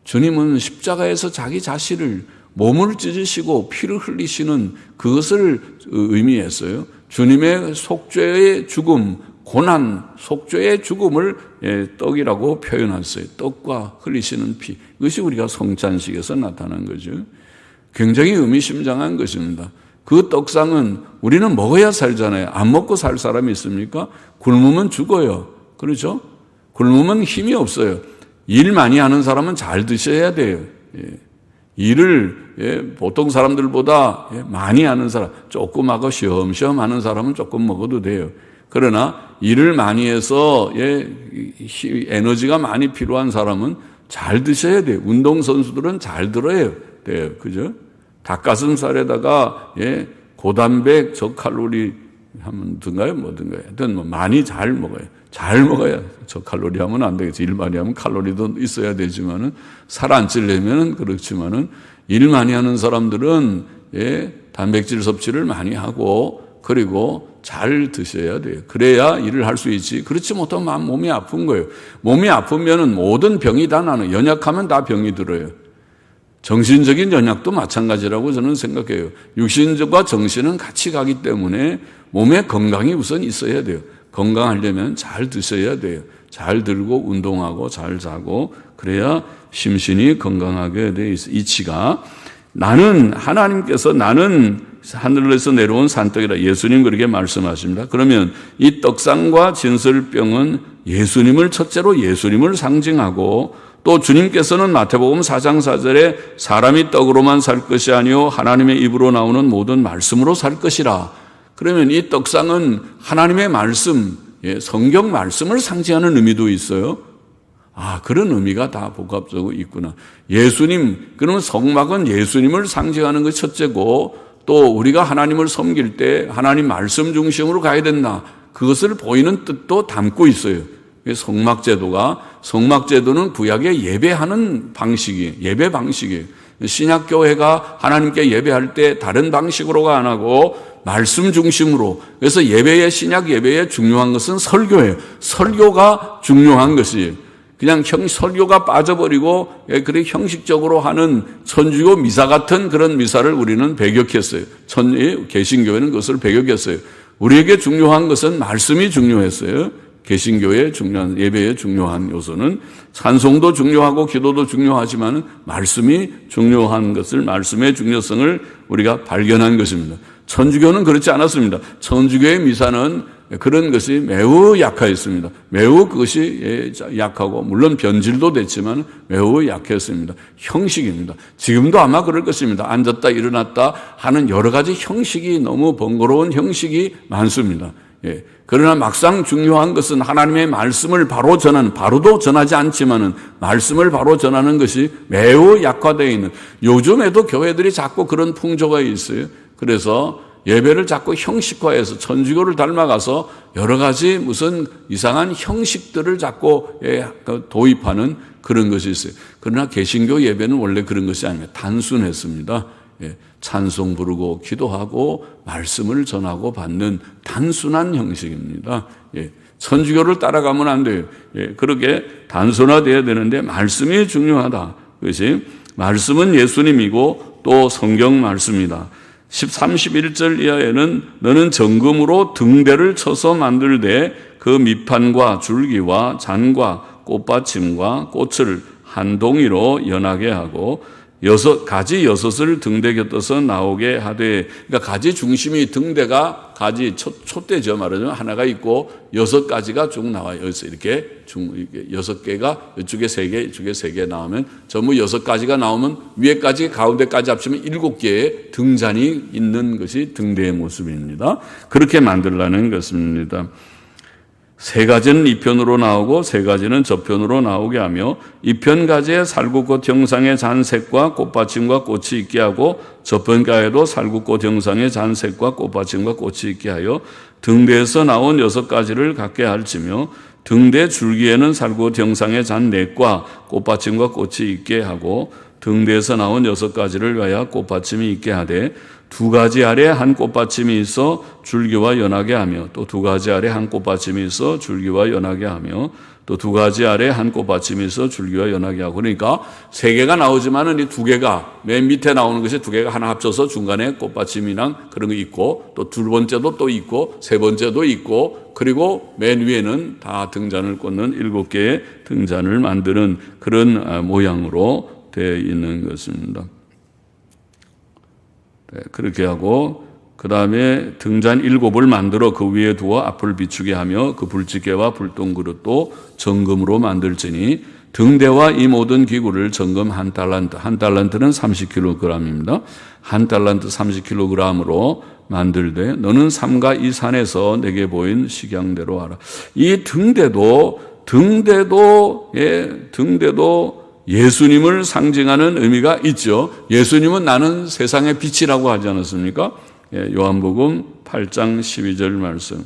주님은 십자가에서 자기 자신을 몸을 찢으시고 피를 흘리시는 그것을 의미했어요. 주님의 속죄의 죽음, 고난, 속죄의 죽음을 떡이라고 표현했어요. 떡과 흘리시는 피. 이것이 우리가 성찬식에서 나타난 거죠. 굉장히 의미심장한 것입니다. 그 떡상은 우리는 먹어야 살잖아요. 안 먹고 살 사람이 있습니까? 굶으면 죽어요. 그렇죠? 굶으면 힘이 없어요. 일 많이 하는 사람은 잘 드셔야 돼요. 일을 보통 사람들보다 많이 하는 사람, 조금 하고 쉬엄쉬엄 하는 사람은 조금 먹어도 돼요. 그러나 일을 많이 해서 에너지가 많이 필요한 사람은 잘 드셔야 돼요. 운동선수들은 잘 들어야 돼요. 그죠? 닭가슴살에다가 고단백 저칼로리 하면 든가요? 뭐든가요? 하여튼 많이 잘 먹어요. 잘 먹어야 저칼로리 하면 안 되겠지. 일 많이 하면 칼로리도 있어야 되지만은 살 안 찌려면은 그렇지만은 일 많이 하는 사람들은 단백질 섭취를 많이 하고 그리고 잘 드셔야 돼요. 그래야 일을 할 수 있지. 그렇지 못하면 몸이 아픈 거예요. 몸이 아프면은 모든 병이 다 나는, 연약하면 다 병이 들어요. 정신적인 연약도 마찬가지라고 저는 생각해요. 육신과 정신은 같이 가기 때문에 몸에 건강이 우선 있어야 돼요. 건강하려면 잘 드셔야 돼요. 잘 들고 운동하고 잘 자고 그래야 심신이 건강하게 돼 있어요. 이치가 하나님께서 나는 하늘에서 내려온 산떡이라 예수님 그렇게 말씀하십니다. 그러면 이 떡상과 진설병은 예수님을 첫째로 예수님을 상징하고 또 주님께서는 마태복음 4장 4절에 사람이 떡으로만 살 것이 아니요 하나님의 입으로 나오는 모든 말씀으로 살 것이라. 그러면 이 떡상은 하나님의 말씀, 성경 말씀을 상징하는 의미도 있어요. 그런 의미가 다 복합적으로 있구나. 예수님, 그러면 성막은 예수님을 상징하는 것이 첫째고 또 우리가 하나님을 섬길 때 하나님 말씀 중심으로 가야 된다. 그것을 보이는 뜻도 담고 있어요. 성막제도는 구약의 예배하는 방식이에요. 예배 방식이에요. 신약교회가 하나님께 예배할 때 다른 방식으로가 안 하고 말씀 중심으로. 그래서 신약 예배에 중요한 것은 설교예요. 설교가 중요한 것이에요. 그냥 설교가 빠져버리고 그렇게 형식적으로 하는 천주교 미사 같은 그런 미사를 우리는 배격했어요. 개신교회는 그것을 배격했어요. 우리에게 중요한 것은 말씀이 중요했어요. 개신교의 중요한 예배의 중요한 요소는 찬송도 중요하고 기도도 중요하지만 말씀이 중요한 것을, 말씀의 중요성을 우리가 발견한 것입니다. 천주교는 그렇지 않았습니다. 천주교의 미사는 그런 것이 매우 약하였습니다. 매우 그것이 약하고 물론 변질도 됐지만 매우 약했습니다. 형식입니다. 지금도 아마 그럴 것입니다. 앉았다 일어났다 하는 여러 가지 형식이 너무 번거로운 형식이 많습니다. 그러나 막상 중요한 것은 하나님의 말씀을 바로도 전하지 않지만은 말씀을 바로 전하는 것이 매우 약화되어 있는, 요즘에도 교회들이 자꾸 그런 풍조가 있어요. 그래서 예배를 자꾸 형식화해서 천주교를 닮아가서 여러 가지 무슨 이상한 형식들을 자꾸 도입하는 그런 것이 있어요. 그러나 개신교 예배는 원래 그런 것이 아닙니다. 단순했습니다. 찬송 부르고 기도하고 말씀을 전하고 받는 단순한 형식입니다. 천주교를 따라가면 안 돼요. 그렇게 단순화되어야 되는데 말씀이 중요하다. 그것이 말씀은 예수님이고 또 성경 말씀이다. 31절 이하에는 너는 정금으로 등대를 쳐서 만들되 그 밑판과 줄기와 잔과 꽃받침과 꽃을 한 동이로 연하게 하고 가지 6을 등대 곁에서 나오게 하되, 그러니까 가지 중심이 등대가 가지 촛대죠. 말하자면 하나가 있고 6가지가 쭉 나와요. 여기서 이렇게 6개가 이쪽에 3개, 이쪽에 3개 나오면 전부 6가지가 나오면 위에까지 가운데까지 합치면 7개의 등잔이 있는 것이 등대의 모습입니다. 그렇게 만들라는 것입니다. 3가지는 이편으로 나오고 3가지는 저편으로 나오게 하며 이편 가지에 살구꽃 형상의 잔색과 꽃받침과 꽃이 있게 하고 저편 가에도 살구꽃 형상의 잔색과 꽃받침과 꽃이 있게 하여 등대에서 나온 6가지를 갖게 할지며 등대 줄기에는 살구꽃 형상의 잔넷과 꽃받침과 꽃이 있게 하고 등대에서 나온 6가지를 위하여 꽃받침이 있게 하되 2가지 아래 한 꽃받침이 있어 줄기와 연하게 하며 또 2가지 아래 한 꽃받침이 있어 줄기와 연하게 하며 또 2가지 아래 한 꽃받침이 있어 줄기와 연하게 하고, 그러니까 3개가 나오지만은 이 2개가 맨 밑에 나오는 것이 2개가 하나 합쳐서 중간에 꽃받침이랑 그런 거 있고, 또 2번째도 또 있고 3번째도 있고, 그리고 맨 위에는 다 등잔을 꽂는 7개의 등잔을 만드는 그런 모양으로 되어 있는 것입니다. 네, 그렇게 하고 그 다음에 등잔 7을 만들어 그 위에 두어 앞을 비추게 하며 그 불집게와 불똥그릇도 정금으로 만들지니 등대와 이 모든 기구를 정금 1달란트, 1달란트는 30kg입니다. 1달란트 30kg으로 만들되 너는 삼가 이 산에서 내게 보인 식양대로 하라. 이 등대도 예수님을 상징하는 의미가 있죠. 예수님은 나는 세상의 빛이라고 하지 않았습니까? 요한복음 8장 12절 말씀.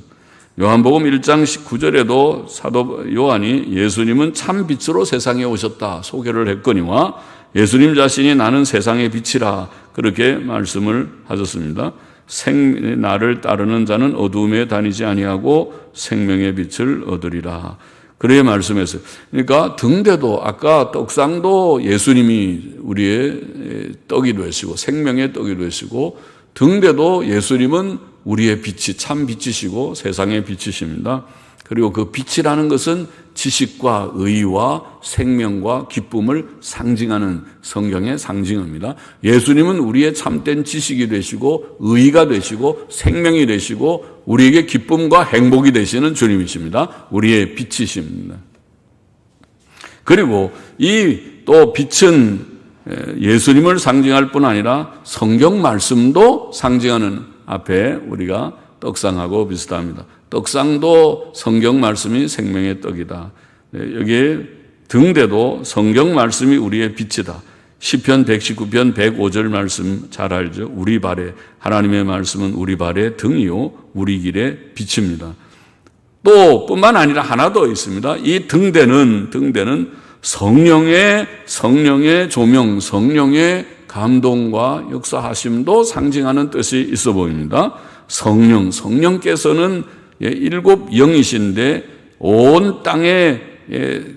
요한복음 1장 19절에도 사도 요한이 예수님은 참 빛으로 세상에 오셨다 소개를 했거니와 예수님 자신이 나는 세상의 빛이라 그렇게 말씀을 하셨습니다. 나를 따르는 자는 어두움에 다니지 아니하고 생명의 빛을 얻으리라. 그렇게 말씀했어요. 그러니까 등대도 아까 떡상도 예수님이 우리의 떡이 되시고 생명의 떡이 되시고, 등대도 예수님은 우리의 빛이 참 빛이시고 세상의 빛이십니다. 그리고 그 빛이라는 것은 지식과 의와 생명과 기쁨을 상징하는 성경의 상징입니다. 예수님은 우리의 참된 지식이 되시고 의가 되시고 생명이 되시고 우리에게 기쁨과 행복이 되시는 주님이십니다. 우리의 빛이십니다. 그리고 이 또 빛은 예수님을 상징할 뿐 아니라 성경 말씀도 상징하는, 앞에 우리가 떡상하고 비슷합니다. 떡상도 성경 말씀이 생명의 떡이다. 여기에 등대도 성경 말씀이 우리의 빛이다. 시편 119편 105절 말씀 잘 알죠. 우리 발에, 하나님의 말씀은 우리 발의 등이요 우리 길의 빛입니다. 또 뿐만 아니라 하나 더 있습니다. 이 등대는 성령의 조명, 성령의 감동과 역사하심도 상징하는 뜻이 있어 보입니다. 성령께서는 7 영이신데 온 땅에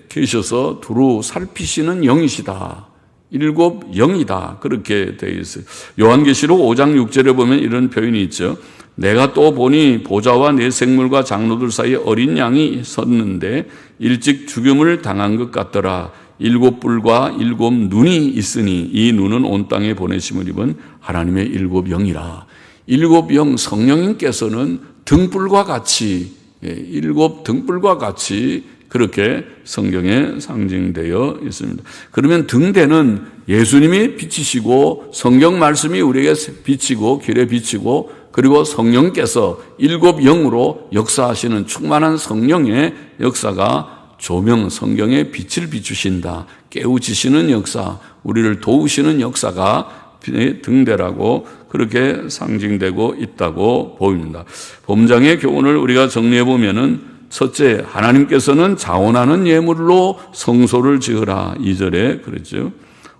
계셔서 두루 살피시는 영이시다. 7 영이다. 그렇게 되어 있어요. 요한계시록 5장 6절에 보면 이런 표현이 있죠. 내가 또 보니 보좌와 네 생물과 장로들 사이에 어린 양이 섰는데 일찍 죽음을 당한 것 같더라. 7 뿔과 7 눈이 있으니 이 눈은 온 땅에 보내심을 입은 하나님의 7 영이라. 7 영, 성령님께서는 등불과 같이, 7 등불과 같이 그렇게 성경에 상징되어 있습니다. 그러면 등대는 예수님이 빛이시고 성경 말씀이 우리에게 빛이고 길에 빛이고, 그리고 성령께서 7 영으로 역사하시는 충만한 성령의 역사가 조명, 성경의 빛을 비추신다. 깨우치시는 역사, 우리를 도우시는 역사가 등대라고 그렇게 상징되고 있다고 보입니다. 본장의 교훈을 우리가 정리해 보면은, 첫째, 하나님께서는 자원하는 예물로 성소를 지으라. 2절에 그랬죠.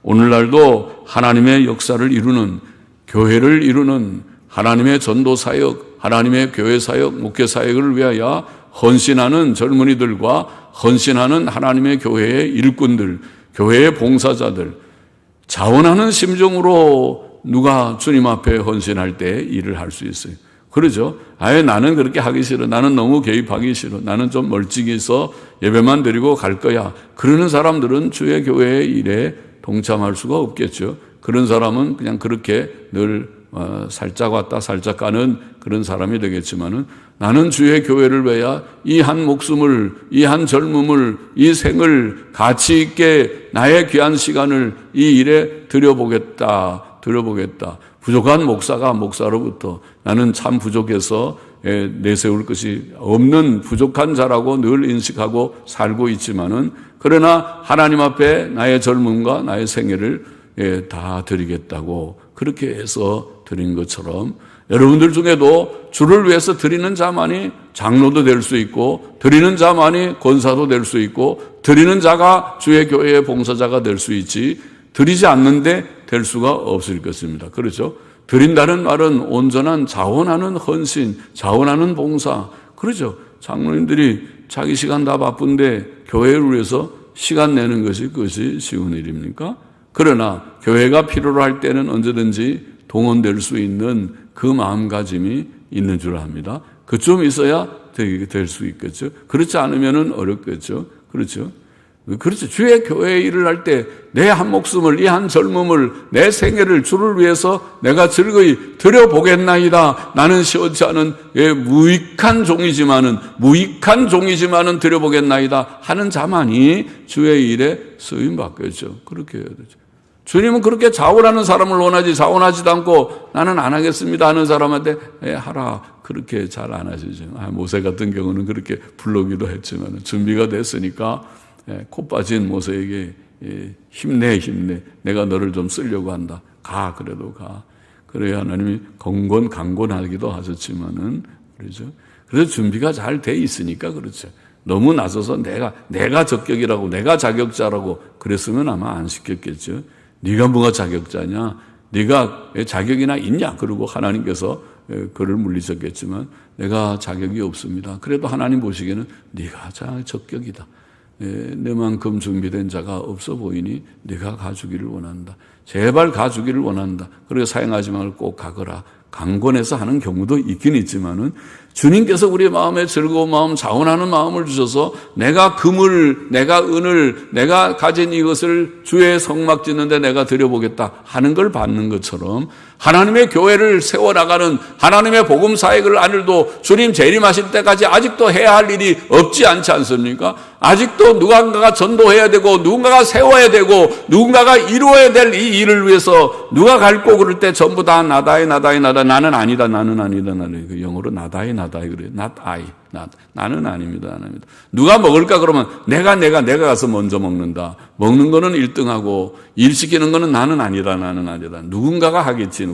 오늘날도 하나님의 역사를 이루는, 교회를 이루는 하나님의 전도 사역, 하나님의 교회 사역, 목회 사역을 위하여 헌신하는 젊은이들과 헌신하는 하나님의 교회의 일꾼들, 교회의 봉사자들, 자원하는 심정으로 누가 주님 앞에 헌신할 때 일을 할 수 있어요. 그러죠. 아예 나는 그렇게 하기 싫어. 나는 너무 개입하기 싫어. 나는 좀 멀찍이서 예배만 드리고 갈 거야. 그러는 사람들은 주의 교회의 일에 동참할 수가 없겠죠. 그런 사람은 그냥 그렇게 늘 살짝 왔다 살짝 가는 그런 사람이 되겠지만은, 나는 주의 교회를 위하여 이 한 목숨을, 이 한 젊음을, 이 생을 가치 있게 나의 귀한 시간을 이 일에 드려보겠다. 부족한 목사가 목사로부터 나는 참 부족해서 내세울 것이 없는 부족한 자라고 늘 인식하고 살고 있지만은, 그러나 하나님 앞에 나의 젊음과 나의 생애를 다 드리겠다고 그렇게 해서 드린 것처럼, 여러분들 중에도 주를 위해서 드리는 자만이 장로도 될 수 있고, 드리는 자만이 권사도 될 수 있고, 드리는 자가 주의 교회의 봉사자가 될 수 있지, 드리지 않는데 될 수가 없을 것입니다. 그렇죠? 드린다는 말은 온전한 자원하는 헌신, 자원하는 봉사, 그렇죠? 장로님들이 자기 시간 다 바쁜데 교회를 위해서 시간 내는 것이 그것이 쉬운 일입니까? 그러나 교회가 필요로 할 때는 언제든지 동원될 수 있는 그 마음가짐이 있는 줄 압니다. 그쯤 있어야 될 수 있겠죠. 그렇지 않으면 어렵겠죠. 그렇죠. 그렇죠. 주의 교회에 일을 할 때 내 한 목숨을, 이 한 젊음을, 내 생애를 주를 위해서 내가 즐거이 드려보겠나이다. 나는 시원치 않은 무익한 종이지만은 드려보겠나이다 하는 자만이 주의 일에 쓰임 받겠죠. 그렇게 해야 되죠. 주님은 그렇게 자원하는 사람을 원하지, 자원하지도 않고 나는 안 하겠습니다 하는 사람한테 하라, 그렇게 잘 안 하시죠. 모세 같은 경우는 그렇게 불러기도 했지만 준비가 됐으니까 코 빠진 모세에게 힘내, 내가 너를 좀 쓰려고 한다. 가, 그래도 가. 그래야 하나님이 강권하기도 하셨지만은, 그렇죠. 그래서 준비가 잘 돼 있으니까 그렇죠. 너무 나서서 내가 적격이라고, 내가 자격자라고 그랬으면 아마 안 시켰겠죠. 네가 뭐가 자격자냐? 네가 자격이나 있냐? 그러고 하나님께서 그를 물리셨겠지만 내가 자격이 없습니다. 그래도 하나님 보시기에는 네가 적격이다. 내만큼 준비된 자가 없어 보이니 네가 가주기를 원한다. 제발 가주기를 원한다. 그래서 사용하지 말고 꼭 가거라. 강권해서 하는 경우도 있긴 있지만은 주님께서 우리의 마음에 즐거운 마음, 자원하는 마음을 주셔서 내가 금을, 내가 은을, 내가 가진 이것을 주의 성막 짓는데 내가 드려보겠다 하는 걸 받는 것처럼 하나님의 교회를 세워나가는 하나님의 복음 사역을 아늘도 주님 재림하실 때까지 아직도 해야 할 일이 없지 않지 않습니까? 아직도 누군가가 전도해야 되고 누군가가 세워야 되고 누군가가 이루어야 될 이 일을 위해서 누가 갈고 그럴 때 전부 다 나다이 나는 아니다. 그 영어로 나다이 그래요. not I. 나는 아닙니다. 누가 먹을까 그러면 내가 가서 먼저 먹는다. 먹는 거는 1등하고 일 시키는 거는 나는 아니다. 누군가가 하겠지.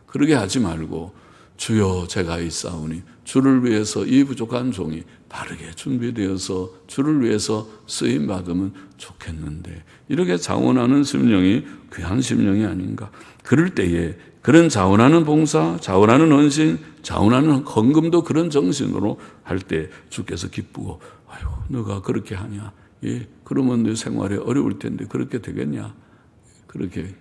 그러게 하지 말고 주여 제가 있사오니 주를 위해서 이 부족한 종이 바르게 준비되어서 주를 위해서 쓰임 받으면 좋겠는데 이렇게 자원하는 심령이 귀한 심령이 아닌가. 그럴 때에 그런 자원하는 봉사, 자원하는 헌신, 자원하는 헌금도 그런 정신으로 할 때 주께서 기쁘고 아유 너가 그렇게 하냐. 예, 그러면 내 생활에 어려울 텐데 그렇게 되겠냐. 그렇게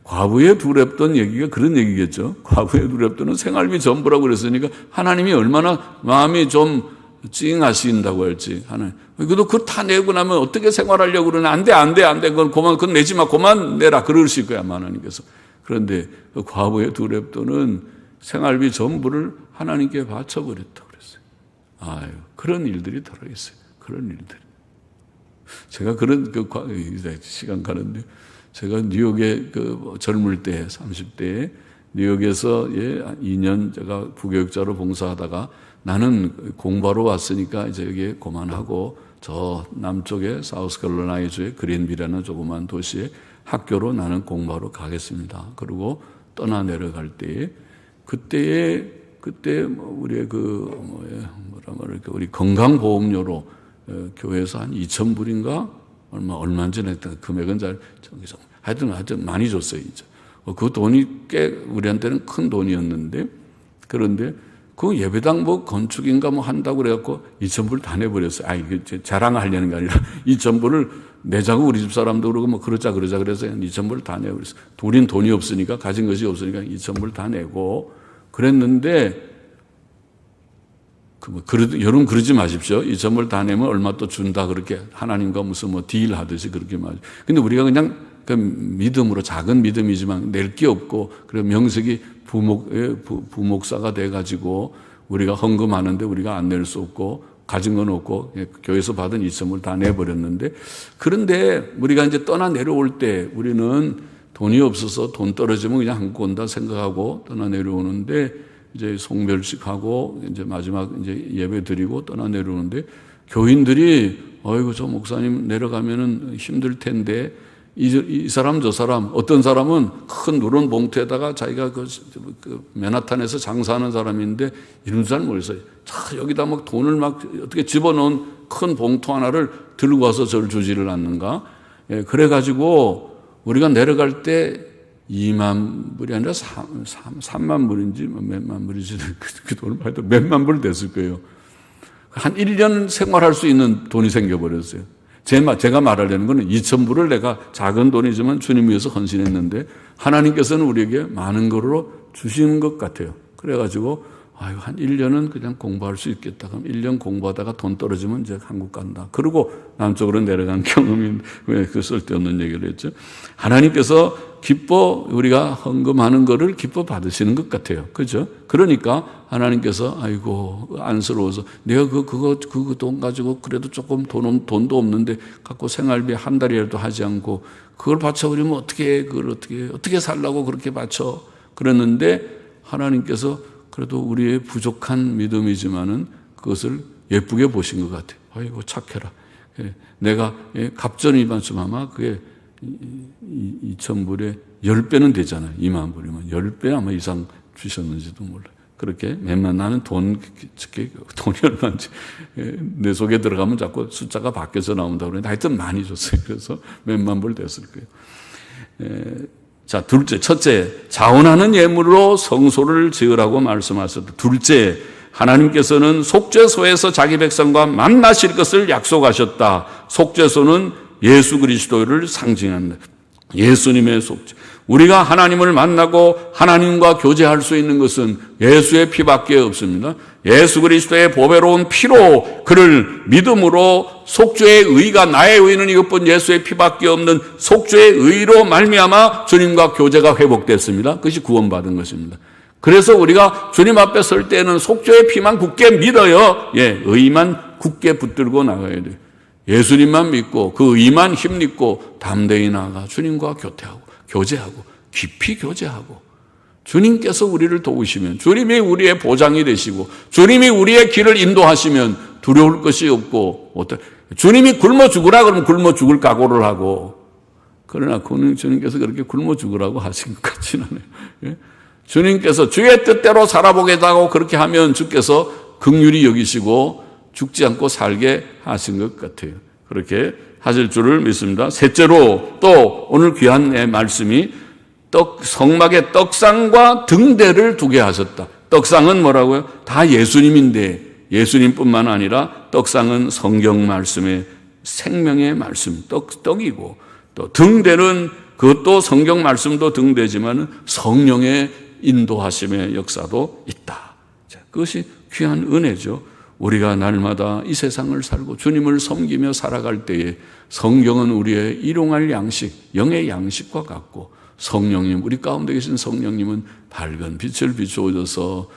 과부의 두 랩돈 얘기가 그런 얘기겠죠. 과부의 두 랩돈은 생활비 전부라고 그랬으니까 하나님이 얼마나 마음이 좀 찡하신다고 할지 하나님. 그래도 그거 다 내고 나면 어떻게 생활하려고 그러나 안 돼. 그건 내지 마. 그만 내라. 그러실 거야 하나님께서. 그런데 그 과부의 두 랩돈은 생활비 전부를 하나님께 바쳐버렸다고 그랬어요. 아유, 그런 일들이 들어있어요. 그런 일들이. 제가 시간 가는데 제가 뉴욕에 젊을 때 30대에 뉴욕에서 2년 제가 부교육자로 봉사하다가 나는 공부하러 왔으니까 이제 여기에 그만하고 저 남쪽에 사우스캐롤라이나주의 그린비라는 조그만 도시에 학교로 나는 공부하러 가겠습니다. 그리고 떠나 내려갈 때에 그때 우리의 우리 건강보험료로 교회에서 한 2,000불인가 얼마인지 냈던 금액은 하여튼 많이 줬어요. 이제. 그 돈이 꽤 우리한테는 큰 돈이었는데 그런데 그 예배당 건축인가 한다고 그래갖고 2,000불 다 내버렸어요. 이게 자랑하려는 게 아니라 2,000불을 내자고 우리 집 사람도 그러고 그러자 그래서 2,000불 다 내버렸어요. 우린 돈이 없으니까 가진 것이 없으니까 2,000불 다 내고 그랬는데 여러분 그러지 마십시오. 2,000불 다 내면 얼마 또 준다 그렇게 하나님과 무슨 딜 하듯이 그렇게 말. 근데 우리가 그냥 그 믿음으로 작은 믿음이지만 낼 게 없고 그리고 명색이 부목사가 돼가지고 우리가 헌금하는데 우리가 안 낼 수 없고 가진 건 없고 교회에서 받은 2,000불 다 내버렸는데 그런데 우리가 이제 떠나 내려올 때 우리는 돈이 없어서 돈 떨어지면 그냥 한국 온다 생각하고 떠나 내려오는데 이제 송별식하고 이제 마지막 이제 예배 드리고 떠나 내려오는데 교인들이 어이구 저 목사님 내려가면은 힘들 텐데 이 사람 저 사람 어떤 사람은 큰 누런 봉투에다가 자기가 그 맨하탄에서 장사하는 사람인데 이런 사람 모르겠어요. 자 여기다 막 돈을 막 어떻게 집어넣은 큰 봉투 하나를 들고 와서 저를 주지를 않는가? 예, 그래가지고 우리가 내려갈 때 2만 불이 아니라 3만 불인지 몇만 불인지 그 돈을 봐도 몇만 불 됐을 거예요. 한 1년 생활할 수 있는 돈이 생겨버렸어요. 제가 말하려는 것은 2,000불을 내가 작은 돈이지만 주님 위해서 헌신했는데 하나님께서는 우리에게 많은 거로 주시는 것 같아요. 그래가지고 한 1년은 그냥 공부할 수 있겠다. 그럼 1년 공부하다가 돈 떨어지면 이제 한국 간다. 그러고 남쪽으로 내려간 경험이 왜 그 쓸데없는 얘기를 했죠. 하나님께서 기뻐 우리가 헌금하는 거를 기뻐 받으시는 것 같아요. 그죠? 그러니까 하나님께서 아이고 안쓰러워서 내가 그 돈 가지고 그래도 조금 돈도 없는데 갖고 생활비 한 달이라도 하지 않고 그걸 바쳐버리면 그걸 어떻게 살라고 그렇게 바쳐. 그랬는데 하나님께서 그래도 우리의 부족한 믿음이지만은 그것을 예쁘게 보신 것 같아요. 아이고 착해라. 내가 갑전이만 좀 아마 그게 2,000불에 10배는 되잖아요. 2만 불이면 10배 아마 이상 주셨는지도 몰라요. 그렇게 몇만 나는 돈이 얼마인지 내 속에 들어가면 자꾸 숫자가 바뀌어서 나온다고 그러는데 하여튼 많이 줬어요. 그래서 몇만 불 됐을 거예요. 자, 첫째, 자원하는 예물로 성소를 지으라고 말씀하셨다. 둘째, 하나님께서는 속죄소에서 자기 백성과 만나실 것을 약속하셨다. 속죄소는 예수 그리스도를 상징합니다. 예수님의 속죄. 우리가 하나님을 만나고 하나님과 교제할 수 있는 것은 예수의 피밖에 없습니다. 예수 그리스도의 보배로운 피로 그를 믿음으로 속죄의 의가 나의 의는 이것뿐 예수의 피밖에 없는 속죄의 의로 말미암아 주님과 교제가 회복됐습니다. 그것이 구원받은 것입니다. 그래서 우리가 주님 앞에 설 때는 속죄의 피만 굳게 믿어요. 의만 굳게 붙들고 나가야 돼요. 예수님만 믿고 그 의만 힘입고 담대히 나아가 주님과 교제하고 깊이 교제하고 주님께서 우리를 도우시면 주님이 우리의 보장이 되시고 주님이 우리의 길을 인도하시면 두려울 것이 없고 주님이 굶어 죽으라 그러면 굶어 죽을 각오를 하고 그러나 주님께서 그렇게 굶어 죽으라고 하신 것 같지는 않아요. 주님께서 주의 뜻대로 살아보겠다고 그렇게 하면 주께서 긍휼히 여기시고 죽지 않고 살게 하신 것 같아요. 그렇게 하실 줄을 믿습니다. 셋째로 또 오늘 귀한 말씀이 성막에 떡상과 등대를 두게 하셨다. 떡상은 뭐라고요? 다 예수님인데 예수님뿐만 아니라 떡상은 성경 말씀의 생명의 말씀, 떡이고 또 등대는 그것도 성경 말씀도 등대지만 성령의 인도하심의 역사도 있다. 그것이 귀한 은혜죠. 우리가 날마다 이 세상을 살고 주님을 섬기며 살아갈 때에 성경은 우리의 일용할 양식, 영의 양식과 같고 성령님, 우리 가운데 계신 성령님은 밝은 빛을 비추어줘서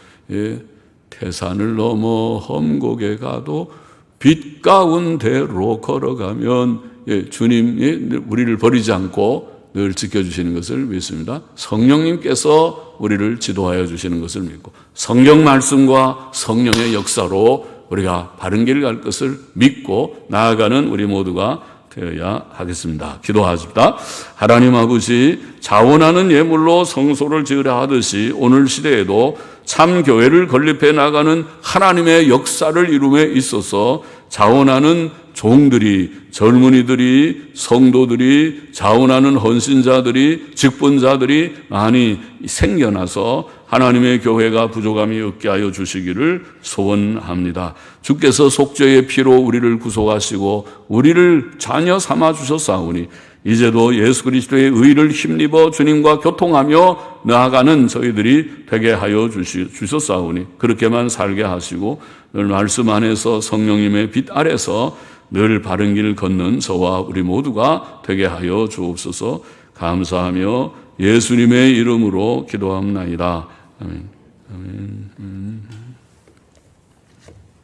태산을 넘어 험곡에 가도 빛 가운데로 걸어가면 주님이 우리를 버리지 않고 늘 지켜주시는 것을 믿습니다. 성령님께서 우리를 지도하여 주시는 것을 믿고 성경 말씀과 성령의 역사로 우리가 바른 길 갈 것을 믿고 나아가는 우리 모두가 되어야 하겠습니다. 기도하십니다. 하나님 아버지, 자원하는 예물로 성소를 지으려 하듯이 오늘 시대에도 참 교회를 건립해 나가는 하나님의 역사를 이룸에 있어서 자원하는 종들이, 젊은이들이, 성도들이, 자원하는 헌신자들이, 직분자들이 많이 생겨나서 하나님의 교회가 부족함이 없게 하여 주시기를 소원합니다. 주께서 속죄의 피로 우리를 구속하시고 우리를 자녀 삼아 주셨사오니 이제도 예수 그리스도의 의를 힘입어 주님과 교통하며 나아가는 저희들이 되게 하여 주셨사오니 그렇게만 살게 하시고 늘 말씀 안에서 성령님의 빛 아래서 늘 바른 길 걷는 저와 우리 모두가 되게 하여 주옵소서. 감사하며 예수님의 이름으로 기도합나이다. 아멘. 아멘.